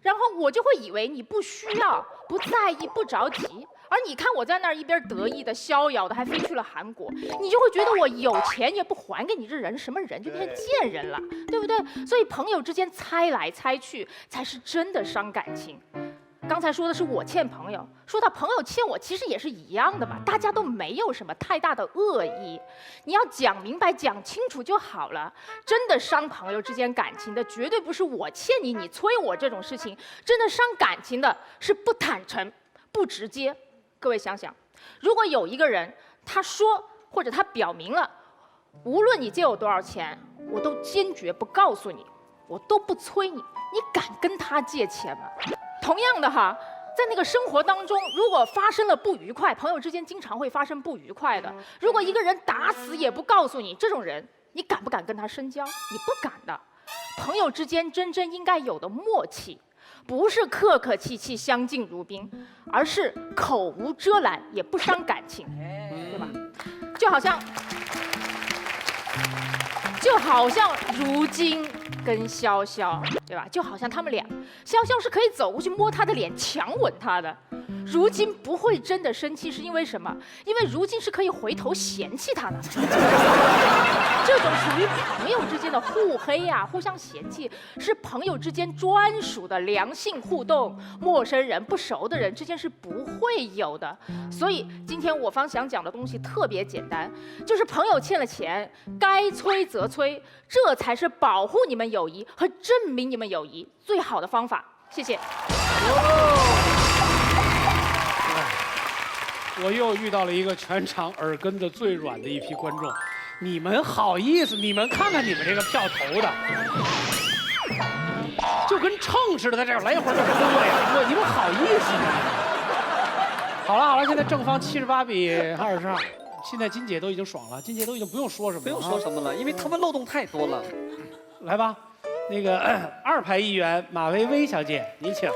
然后我就会以为你不需要、不在意、不着急。而你看我在那儿一边得意的、逍遥的，还飞去了韩国，你就会觉得我有钱也不还给你，这人什么人，就变成贱人了，对不对？所以朋友之间猜来猜去，才是真的伤感情。刚才说的是我欠朋友，说到朋友欠我，其实也是一样的嘛，大家都没有什么太大的恶意，你要讲明白、讲清楚就好了。真的伤朋友之间感情的，绝对不是我欠你，你催我这种事情，真的伤感情的是不坦诚、不直接。各位想想，如果有一个人他说或者他表明了，无论你借我多少钱，我都坚决不告诉你，我都不催你，你敢跟他借钱吗？同样的哈，在那个生活当中，如果发生了不愉快，朋友之间经常会发生不愉快的。如果一个人打死也不告诉你，这种人，你敢不敢跟他深交？你不敢的。朋友之间真正应该有的默契，不是客客气气、相敬如宾，而是口无遮拦，也不伤感情，对吧？就好像如今跟潇潇，对吧？就好像他们俩，潇潇是可以走过去摸他的脸，强吻他的。如今不会真的生气，是因为什么？因为如今是可以回头嫌弃他的。这种属于朋友之间的互黑呀、互相嫌弃，是朋友之间专属的良性互动。陌生人、不熟的人之间是不会有的。所以今天我方想讲的东西特别简单，就是朋友欠了钱，该催则催，这才是保护你们友谊和证明你们友谊最好的方法。谢谢。我又遇到了一个全场耳根子最软的一批观众，你们好意思？你们看看你们这个票投的，就跟秤似的，在这儿来回的喝呀，你们好意思吗？好了，现在正方78比22，现在金姐都已经爽了，金姐都已经不用说什么了，不用说什么了，因为他们漏洞太多了。来吧，那个2排议员马薇薇小姐，您请。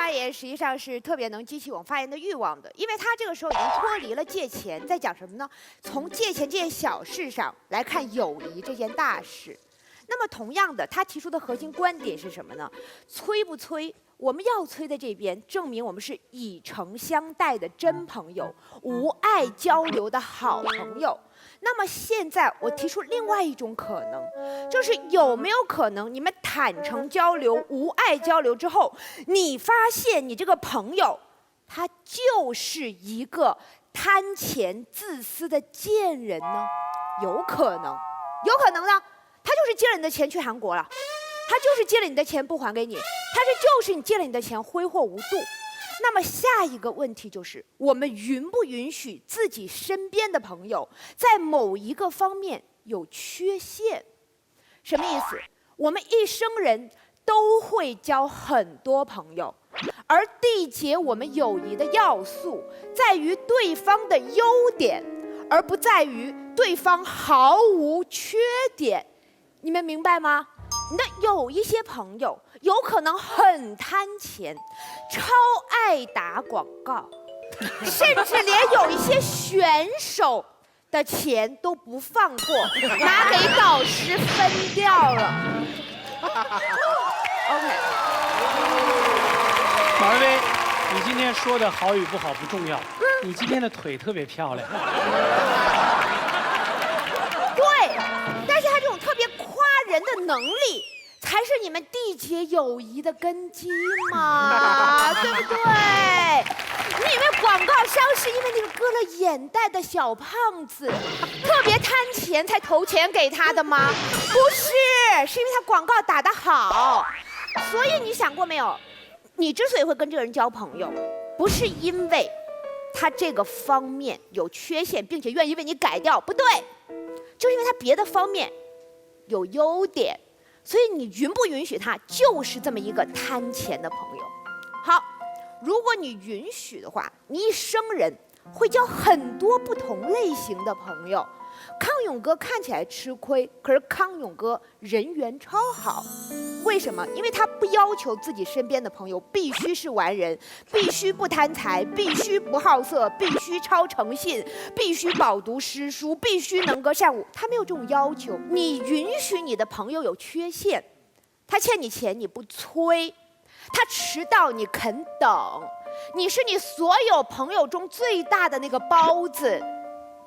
发言实际上是特别能激起我们发言的欲望的，因为他这个时候已经脱离了借钱，在讲什么呢？从借钱这件小事上来看友谊这件大事。那么同样的，他提出的核心观点是什么呢？催不催？我们要催的这边证明我们是以诚相待的真朋友，无爱交流的好朋友。那么现在我提出另外一种可能，就是有没有可能你们坦诚交流、无爱交流之后，你发现你这个朋友，他就是一个贪钱自私的贱人呢？有可能，有可能呢，他就是借了你的钱去韩国了，他就是借了你的钱不还给你，就是你借了你的钱挥霍无度。那么下一个问题就是，我们允不允许自己身边的朋友在某一个方面有缺陷？什么意思？我们一生人都会交很多朋友，而缔结我们友谊的要素在于对方的优点，而不在于对方毫无缺点。你们明白吗？那有一些朋友有可能很贪钱，超爱打广告，甚至连有一些选手的钱都不放过，拿给导师分掉了。OK， 马薇薇，你今天说的好与不好不重要，你今天的腿特别漂亮。对，但是他这种特别夸人的能力，才是你们缔结友谊的根基嘛，对不对？你以为广告商是因为那个割了眼袋的小胖子特别贪钱才投钱给他的吗？不是，是因为他广告打得好。所以你想过没有？你之所以会跟这个人交朋友，不是因为他这个方面有缺陷，并且愿意为你改掉，不对，就是因为他别的方面有优点。所以你允不允许他就是这么一个贪钱的朋友？好，如果你允许的话，你一生人会交很多不同类型的朋友。康永哥看起来吃亏，可是康永哥人缘超好。为什么？因为他不要求自己身边的朋友必须是完人，必须不贪财，必须不好色，必须超诚信，必须饱读诗书，必须能歌善舞。他没有这种要求。你允许你的朋友有缺陷，他欠你钱你不催，他迟到你肯等，你是你所有朋友中最大的那个包子，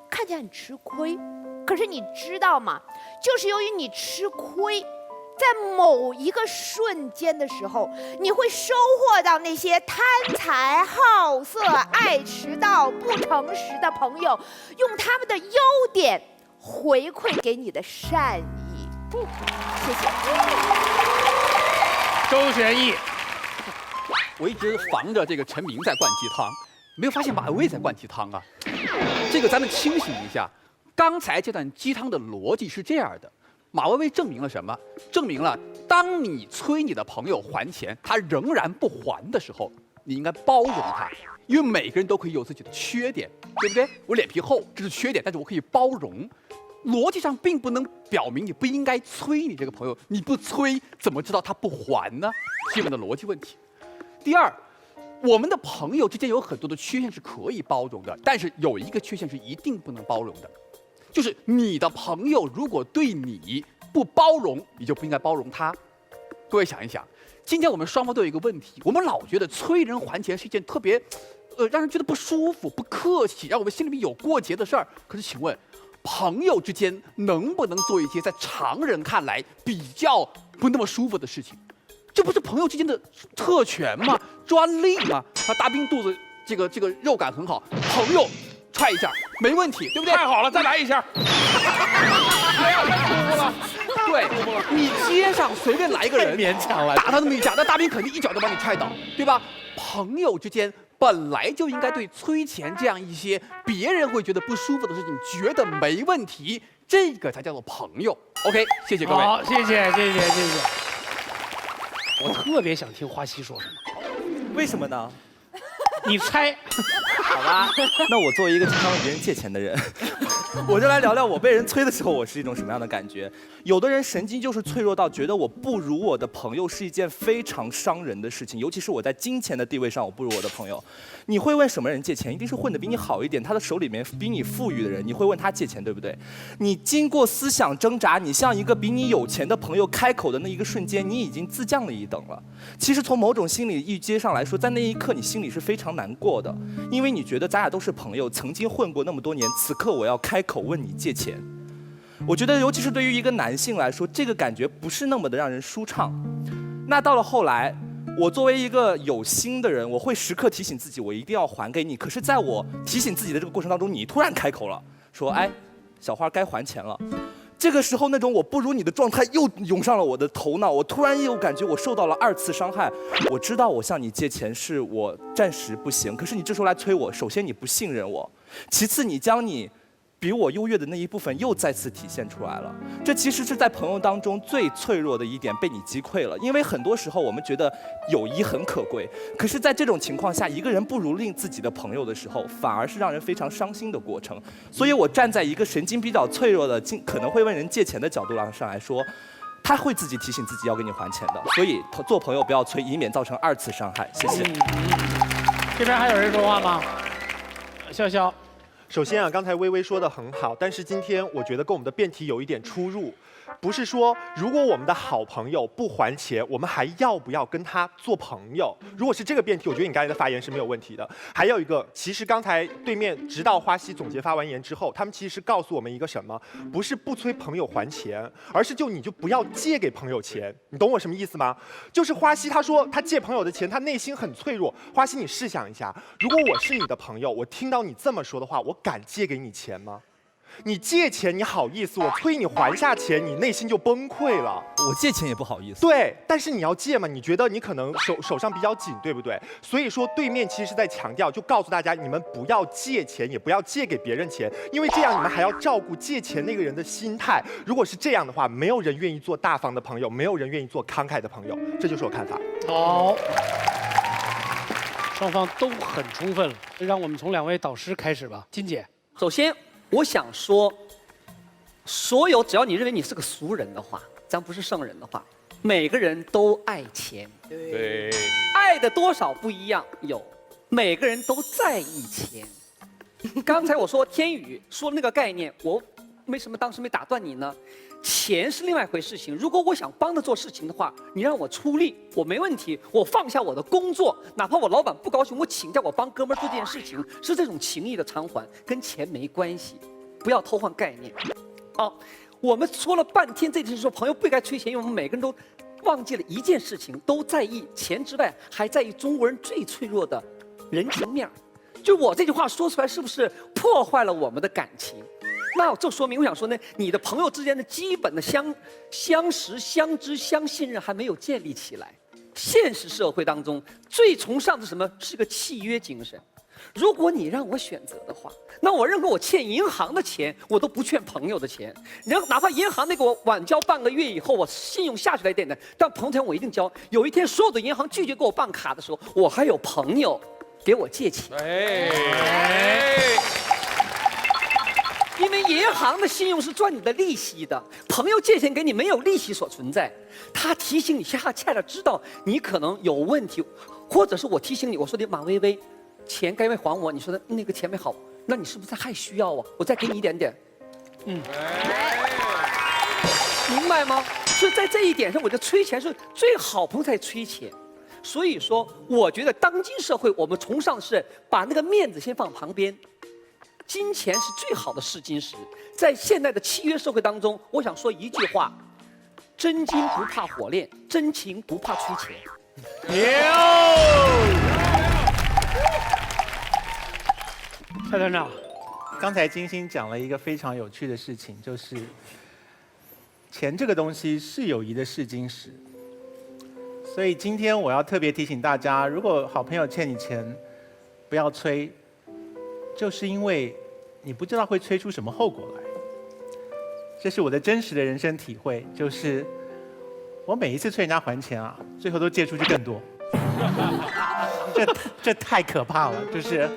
看起来很吃亏。可是你知道吗？就是由于你吃亏，在某一个瞬间的时候，你会收获到那些贪财好色、爱迟到、不诚实的朋友，用他们的优点回馈给你的善意。谢谢。周旋义，我一直防着这个陈明在灌鸡汤，没有发现马薇薇在灌鸡汤啊。这个咱们清醒一下，刚才这段鸡汤的逻辑是这样的。马薇薇证明了什么？证明了当你催你的朋友还钱，他仍然不还的时候，你应该包容他，因为每个人都可以有自己的缺点，对不对？我脸皮厚，这是缺点，但是我可以包容。逻辑上并不能表明你不应该催你这个朋友，你不催怎么知道他不还呢？基本的逻辑问题。第二，我们的朋友之间有很多的缺陷是可以包容的，但是有一个缺陷是一定不能包容的。就是你的朋友如果对你不包容，你就不应该包容他。各位想一想，今天我们双方都有一个问题，我们老觉得催人还钱是一件特别，让人觉得不舒服、不客气，让我们心里面有过节的事儿。可是请问，朋友之间能不能做一些在常人看来比较不那么舒服的事情？这不是朋友之间的特权吗？专利吗？他大兵肚子这个肉感很好，朋友踹一下没问题，对不对？太好了，再来一下。哎呀，太舒服了。对，你街上随便来一个人，勉强了，打他那么一下，那大兵肯定一脚就把你踹倒，对吧？朋友之间本来就应该对催钱这样一些别人会觉得不舒服的事情觉得没问题，这个才叫做朋友。OK， 谢谢各位。好，谢谢。我特别想听花溪说什么。为什么呢？你猜。好吧。那我作为一个经常问别人借钱的人，我就来聊聊我被人催的时候，我是一种什么样的感觉。有的人神经就是脆弱到觉得我不如我的朋友是一件非常伤人的事情，尤其是我在金钱的地位上我不如我的朋友。你会问什么人借钱？一定是混得比你好一点，他的手里面比你富裕的人，你会问他借钱，对不对？你经过思想挣扎，你向一个比你有钱的朋友开口的那一个瞬间，你已经自降了一等了。其实从某种心理预阶上来说，在那一刻你心里是非常难过的，因为你觉得咱俩都是朋友，曾经混过那么多年，此刻我要开口问你借钱。我觉得尤其是对于一个男性来说，这个感觉不是那么的让人舒畅。那到了后来，我作为一个有心的人，我会时刻提醒自己，我一定要还给你。可是在我提醒自己的这个过程当中，你突然开口了，说：“哎，小花该还钱了。”这个时候，那种我不如你的状态又涌上了我的头脑，我突然又感觉我受到了2次伤害。我知道我向你借钱是我暂时不行，可是你这时候来催我，首先你不信任我，其次你将你比我优越的那一部分又再次体现出来了。这其实是在朋友当中最脆弱的一点被你击溃了。因为很多时候我们觉得友谊很可贵，可是在这种情况下，一个人不如令自己的朋友的时候，反而是让人非常伤心的过程。所以我站在一个神经比较脆弱的，可能会问人借钱的角度上来说，他会自己提醒自己要给你还钱的。所以做朋友不要催，以免造成2次伤害。谢谢。这边还有人说话吗？笑笑。首先啊，刚才微微说的很好，但是今天我觉得跟我们的辩题有一点出入。不是说如果我们的好朋友不还钱，我们还要不要跟他做朋友？如果是这个辩题，我觉得你刚才的发言是没有问题的。还有一个，其实刚才对面直到花溪总结发完言之后，他们其实告诉我们一个什么？不是不催朋友还钱，而是你就不要借给朋友钱。你懂我什么意思吗？就是花溪他说他借朋友的钱，他内心很脆弱。花溪，你试想一下，如果我是你的朋友，我听到你这么说的话，我敢借给你钱吗？你借钱你好意思，我催你还下钱，你内心就崩溃了。我借钱也不好意思。对，但是你要借嘛，你觉得你可能手上比较紧，对不对？所以说对面其实是在强调，就告诉大家，你们不要借钱，也不要借给别人钱，因为这样你们还要照顾借钱那个人的心态。如果是这样的话，没有人愿意做大方的朋友，没有人愿意做慷慨的朋友，这就是我看法。好，双方都很充分了，让我们从2位导师开始吧。金姐，首先我想说，所有只要你认为你是个俗人的话，咱不是圣人的话，每个人都爱钱。对，爱的多少不一样，有，每个人都在意钱。刚才我说天宇说那个概念，我为什么当时没打断你呢？钱是另外一回事情。如果我想帮他做事情的话，你让我出力，我没问题。我放下我的工作，哪怕我老板不高兴，我请假，我帮哥们儿做这件事情，是这种情谊的偿还，跟钱没关系。不要偷换概念。我们说了半天这件事，说朋友不该催钱，因为我们每个人都忘记了一件事情，都在意钱之外，还在意中国人最脆弱的人情面。就我这句话说出来，是不是破坏了我们的感情？那这说明我想说呢，你的朋友之间的基本的相识、相知、相信任还没有建立起来。现实社会当中最崇尚的什么？是个契约精神。如果你让我选择的话，那我认为我欠银行的钱，我都不欠朋友的钱。哪怕银行那个我晚交半个月以后，我信用下去了一点的，但朋友钱我一定交。有一天所有的银行拒绝给我办卡的时候，我还有朋友给我借钱。因为银行的信用是赚你的利息的，朋友借钱给你没有利息所存在，他提醒你恰恰知道你可能有问题，或者是我提醒你，我说的马薇薇，钱该没还我，你说的那个钱没好，那你是不是还需要啊？我再给你一点点，明白吗？所以在这一点上，我觉得催钱是最好朋友才催钱。所以说，我觉得当今社会我们崇尚的是把那个面子先放旁边。金钱是最好的试金石，在现代的契约社会当中，我想说一句话：真金不怕火炼，真情不怕催钱。蔡团长，刚才金星讲了一个非常有趣的事情，就是钱这个东西是友谊的试金石。所以今天我要特别提醒大家，如果好朋友欠你钱，不要催。就是因为你不知道会催出什么后果来，这是我的真实的人生体会。就是我每一次催人家还钱啊，最后都借出去更多，这太可怕了。就是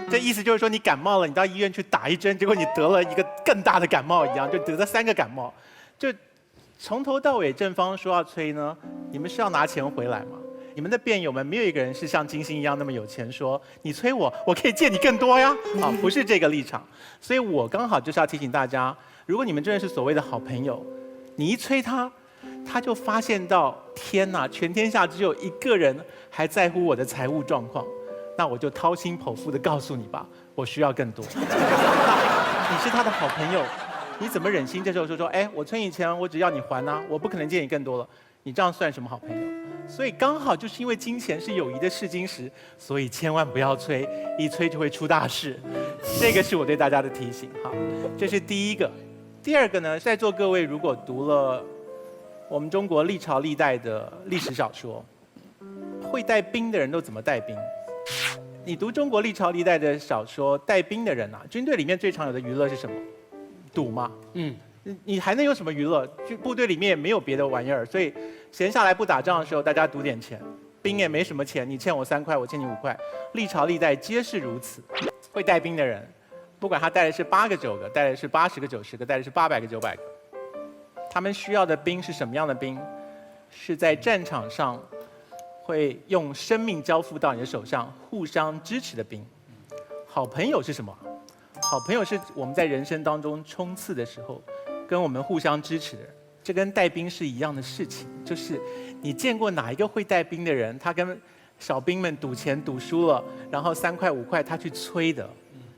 这意思就是说你感冒了，你到医院去打一针，结果你得了一个更大的感冒一样，就得了3个感冒。就从头到尾正方说要催呢，你们是要拿钱回来吗？你们的辩友们没有一个人是像金星一样那么有钱，说你催我，我可以借你更多呀。啊，不是这个立场。所以我刚好就是要提醒大家，如果你们真的是所谓的好朋友，你一催他，他就发现到天哪，全天下只有一个人还在乎我的财务状况，那我就掏心剖腹的告诉你吧，我需要更多。你是他的好朋友，你怎么忍心这时候说，哎，我催你钱，我只要你还啊，我不可能借你更多了。你这样算什么好朋友？所以刚好就是因为金钱是友谊的试金石，所以千万不要催，一催就会出大事。这个是我对大家的提醒哈。这是第一个。第二个呢，在座各位如果读了我们中国历朝历代的历史小说，会带兵的人都怎么带兵？你读中国历朝历代的小说，带兵的人啊，军队里面最常有的娱乐是什么？赌嘛。你还能有什么娱乐？部队里面也没有别的玩意儿，所以闲下来不打仗的时候，大家赌点钱。兵也没什么钱，你欠我3块，我欠你5块，历朝历代皆是如此。会带兵的人，不管他带的是8个9个，带的是80个90个，带的是800个900个，他们需要的兵是什么样的兵？是在战场上会用生命交付到你的手上，互相支持的兵。好朋友是什么？好朋友是我们在人生当中冲刺的时候，跟我们互相支持的人。这跟带兵是一样的事情，就是你见过哪一个会带兵的人，他跟小兵们赌钱赌输了，然后3块5块他去催的？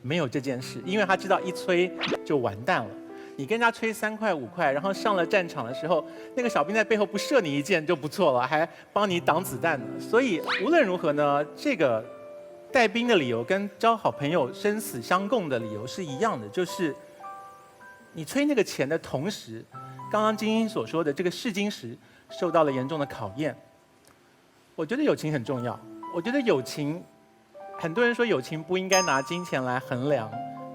没有这件事，因为他知道一催就完蛋了。你跟人家催3块5块，然后上了战场的时候，那个小兵在背后不射你一箭就不错了，还帮你挡子弹呢。所以无论如何呢，这个带兵的理由跟交好朋友生死相共的理由是一样的，就是你催那个钱的同时，刚刚金英所说的这个试金石受到了严重的考验。我觉得友情很重要，我觉得友情，很多人说友情不应该拿金钱来衡量，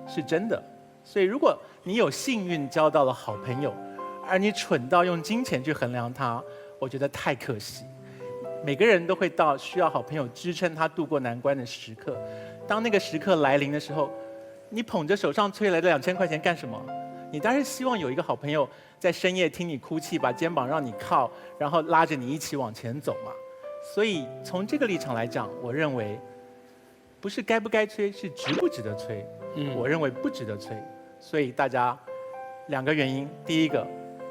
是真的。所以如果你有幸运交到了好朋友，而你蠢到用金钱去衡量他，我觉得太可惜。每个人都会到需要好朋友支撑他度过难关的时刻，当那个时刻来临的时候，你捧着手上催来的2000块钱干什么？你当然希望有一个好朋友在深夜听你哭泣，把肩膀让你靠，然后拉着你一起往前走嘛。所以从这个立场来讲，我认为不是该不该催，是值不值得催。我认为不值得催。所以大家2个原因：第一个，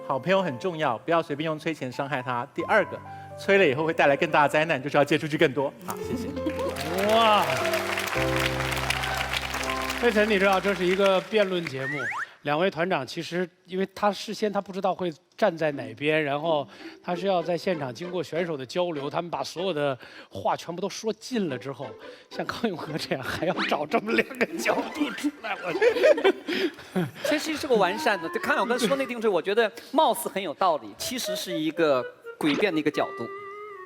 好朋友很重要，不要随便用催钱伤害他；第二个，催了以后会带来更大的灾难，就是要借出去更多。好，谢谢。哇，飞晨，你知道这是一个辩论节目。2位团长其实，因为他事先他不知道会站在哪边，然后他是要在现场经过选手的交流，他们把所有的话全部都说尽了之后，像康永和这样还要找这么2个角度出来，我其实是个完善的。康永和说那定罪，我觉得貌似很有道理，其实是一个诡辩的一个角度。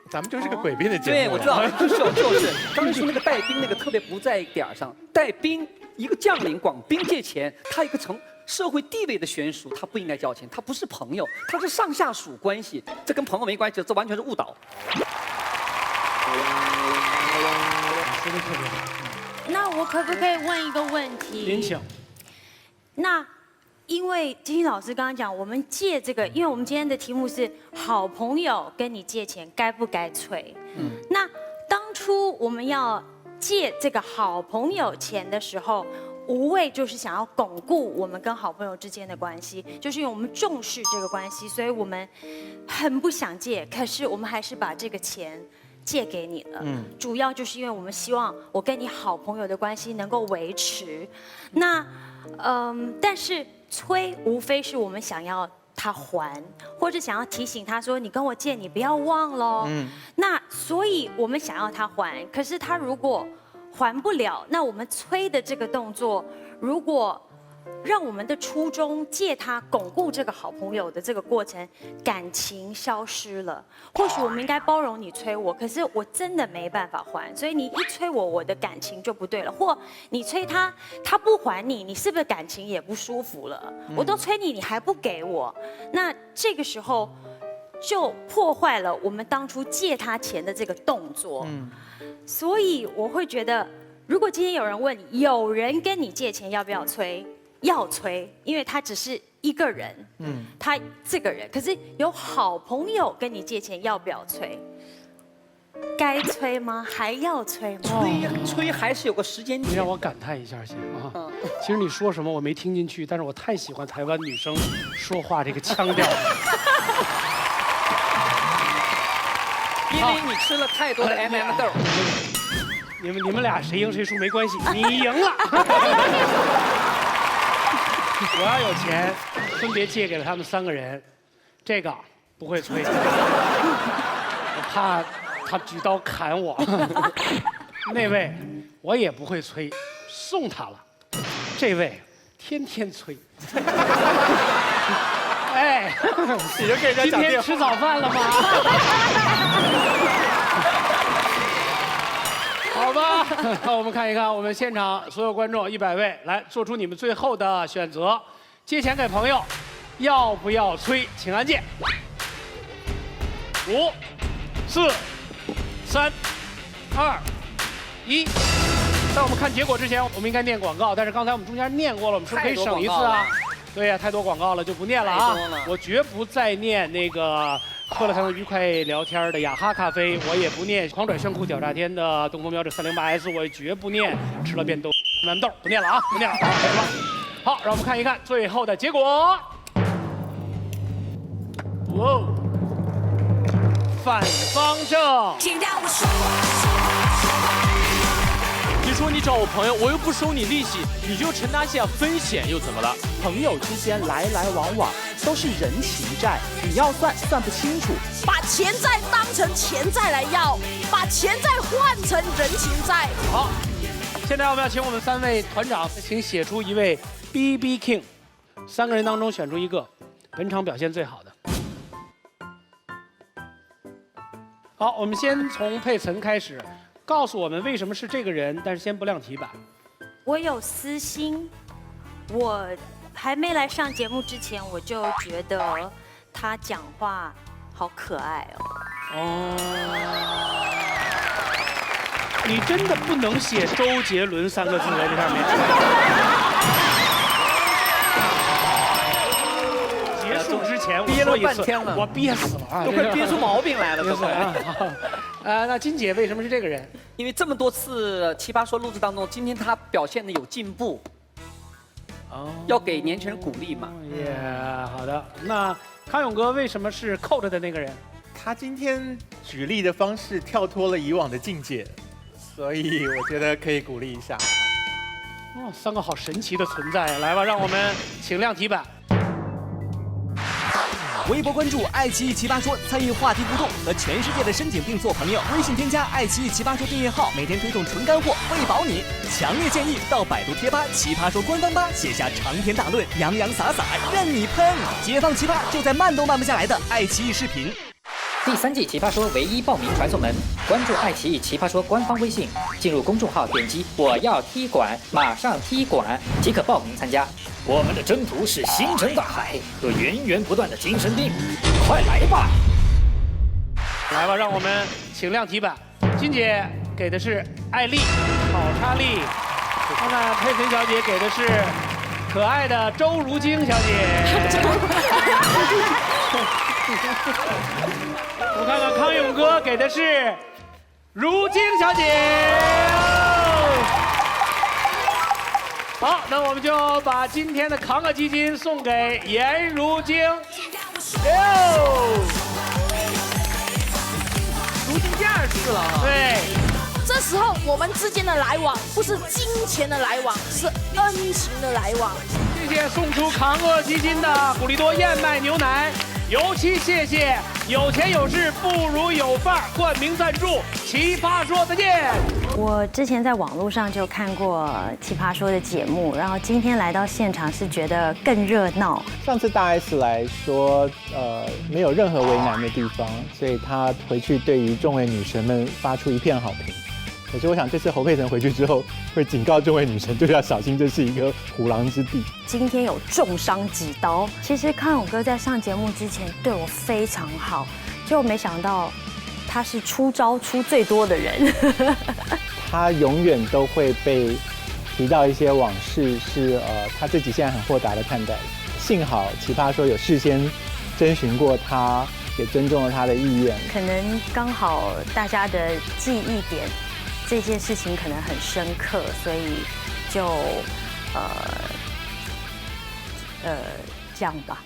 咱们就是个诡辩的节目。对，我知道，就是刚才说那个带兵那个特别不在点儿上，带兵一个将领管兵借钱，他一个社会地位的悬殊，他不应该交钱，他不是朋友，他是上下属关系，这跟朋友没关系，这完全是误导。说的特别好。那我可不可以问一个问题？您请。那因为金星老师刚刚讲，我们借这个，因为我们今天的题目是好朋友跟你借钱该不该催？那当初我们要借这个好朋友钱的时候，无谓就是想要巩固我们跟好朋友之间的关系，就是因为我们重视这个关系，所以我们很不想借，可是我们还是把这个钱借给你了。主要就是因为我们希望我跟你好朋友的关系能够维持。那但是催无非是我们想要他还，或者想要提醒他说你跟我借，你不要忘了。那所以我们想要他还，可是他如果还不了，那我们催的这个动作，如果让我们的初衷借他巩固这个好朋友的这个过程，感情消失了。或许我们应该包容你催我，可是我真的没办法还，所以你一催我，我的感情就不对了。或你催他，他不还你，你是不是感情也不舒服了？我都催你，你还不给我，那这个时候就破坏了我们当初借他钱的这个动作。所以我会觉得，如果今天有人问你，有人跟你借钱要不要催？要催，因为他只是一个人，他这个人，可是有好朋友跟你借钱要不要催？该催吗？还要催吗？催还是有个时间点。你让我感叹一下行啊。其实你说什么我没听进去，但是我太喜欢台湾女生说话这个腔调。因为你吃了太多的 MM 豆。你们俩谁赢谁输没关系，你赢了。我要有钱，分别借给了他们3个人，这个不会催，我怕他举刀砍我。那位我也不会催，送他了。这位天天催。哎，你就给人家讲电话。今天吃早饭了吗？好吧，那我们看一看我们现场所有观众100位，来做出你们最后的选择。借钱给朋友，要不要催？请按键。5、4、3、2、1。在我们看结果之前，我们应该念广告，但是刚才我们中间念过了，我们是不是可以省一次啊？对呀，太多广告了，就不念了啊！我绝不再念那个喝了才能愉快聊天的雅哈咖啡，我也不念狂拽炫酷屌炸天的东风标致308S，我也绝不念吃了变豆豌豆，不念了啊，不念了啊，好吧。好，让我们看一看最后的结果。哇哦，反方正。你说你找我朋友，我又不收你利息，你就承担下风险又怎么了？朋友之间来来往往都是人情债，你要算不清楚。把钱债当成钱债来要，把钱债换成人情债。好，现在我们要请我们3位团长，请写出一位 BB King，3个人当中选出一个本场表现最好的。好，我们先从佩岑开始。告诉我们为什么是这个人，但是先不亮题板。我有私心，我还没来上节目之前，我就觉得他讲话好可爱哦。你真的不能写周杰伦3个字在这上面。结束之前我说一次，我憋死了啊，都快憋出毛病来了，都快。那金姐为什么是这个人？因为这么多次《奇葩说》录制当中，今天她表现的有进步，要给年轻人鼓励嘛。好的。那康永哥为什么是扣着的那个人？他今天举例的方式跳脱了以往的境界，所以我觉得可以鼓励一下。3个好神奇的存在，来吧，让我们请亮题板。微博关注爱奇艺奇葩说，参与话题互动，和全世界的深井病做朋友。微信添加爱奇艺奇葩说订阅号，每天推送纯干货，喂饱你。强烈建议到百度贴吧奇葩说官方吧写下长篇大论，洋洋洒洒任你喷。解放奇葩就在慢都慢不下来的爱奇艺视频。第3季奇葩说唯一报名传送门，关注爱奇艺奇葩说官方微信，进入公众号，点击我要踢馆，马上踢馆即可报名参加。我们的征途是星辰大海和源源不断的精神病，快来吧！来吧，让我们请亮题板。金姐给的是艾丽，好查丽。看看佩岑小姐给的是可爱的周如晶小姐。我们看看康永哥给的是如晶小姐。好，那我们就把今天的扛个基金送给颜如晶。如晶第2次了啊。对。这时候我们之间的来往不是金钱的来往，是恩情的来往。谢谢送出扛个基金的古力多燕麦牛奶。尤其谢谢有钱有势不如有范儿冠名赞助奇葩说，再见。我之前在网络上就看过奇葩说的节目，然后今天来到现场是觉得更热闹。上次大 S 来说，没有任何为难的地方，所以他回去对于众位女神们发出一片好评。可是我想这次侯佩岑回去之后会警告众位女神，就是要小心，这是一个虎狼之地。今天有重伤几刀。其实康永哥在上节目之前对我非常好，就没想到他是出招出最多的人。他永远都会被提到一些往事，是他自己现在很豁达的看待。幸好奇葩说有事先征询过他，也尊重了他的意愿。可能刚好大家的记忆点，这件事情可能很深刻，所以就这样吧。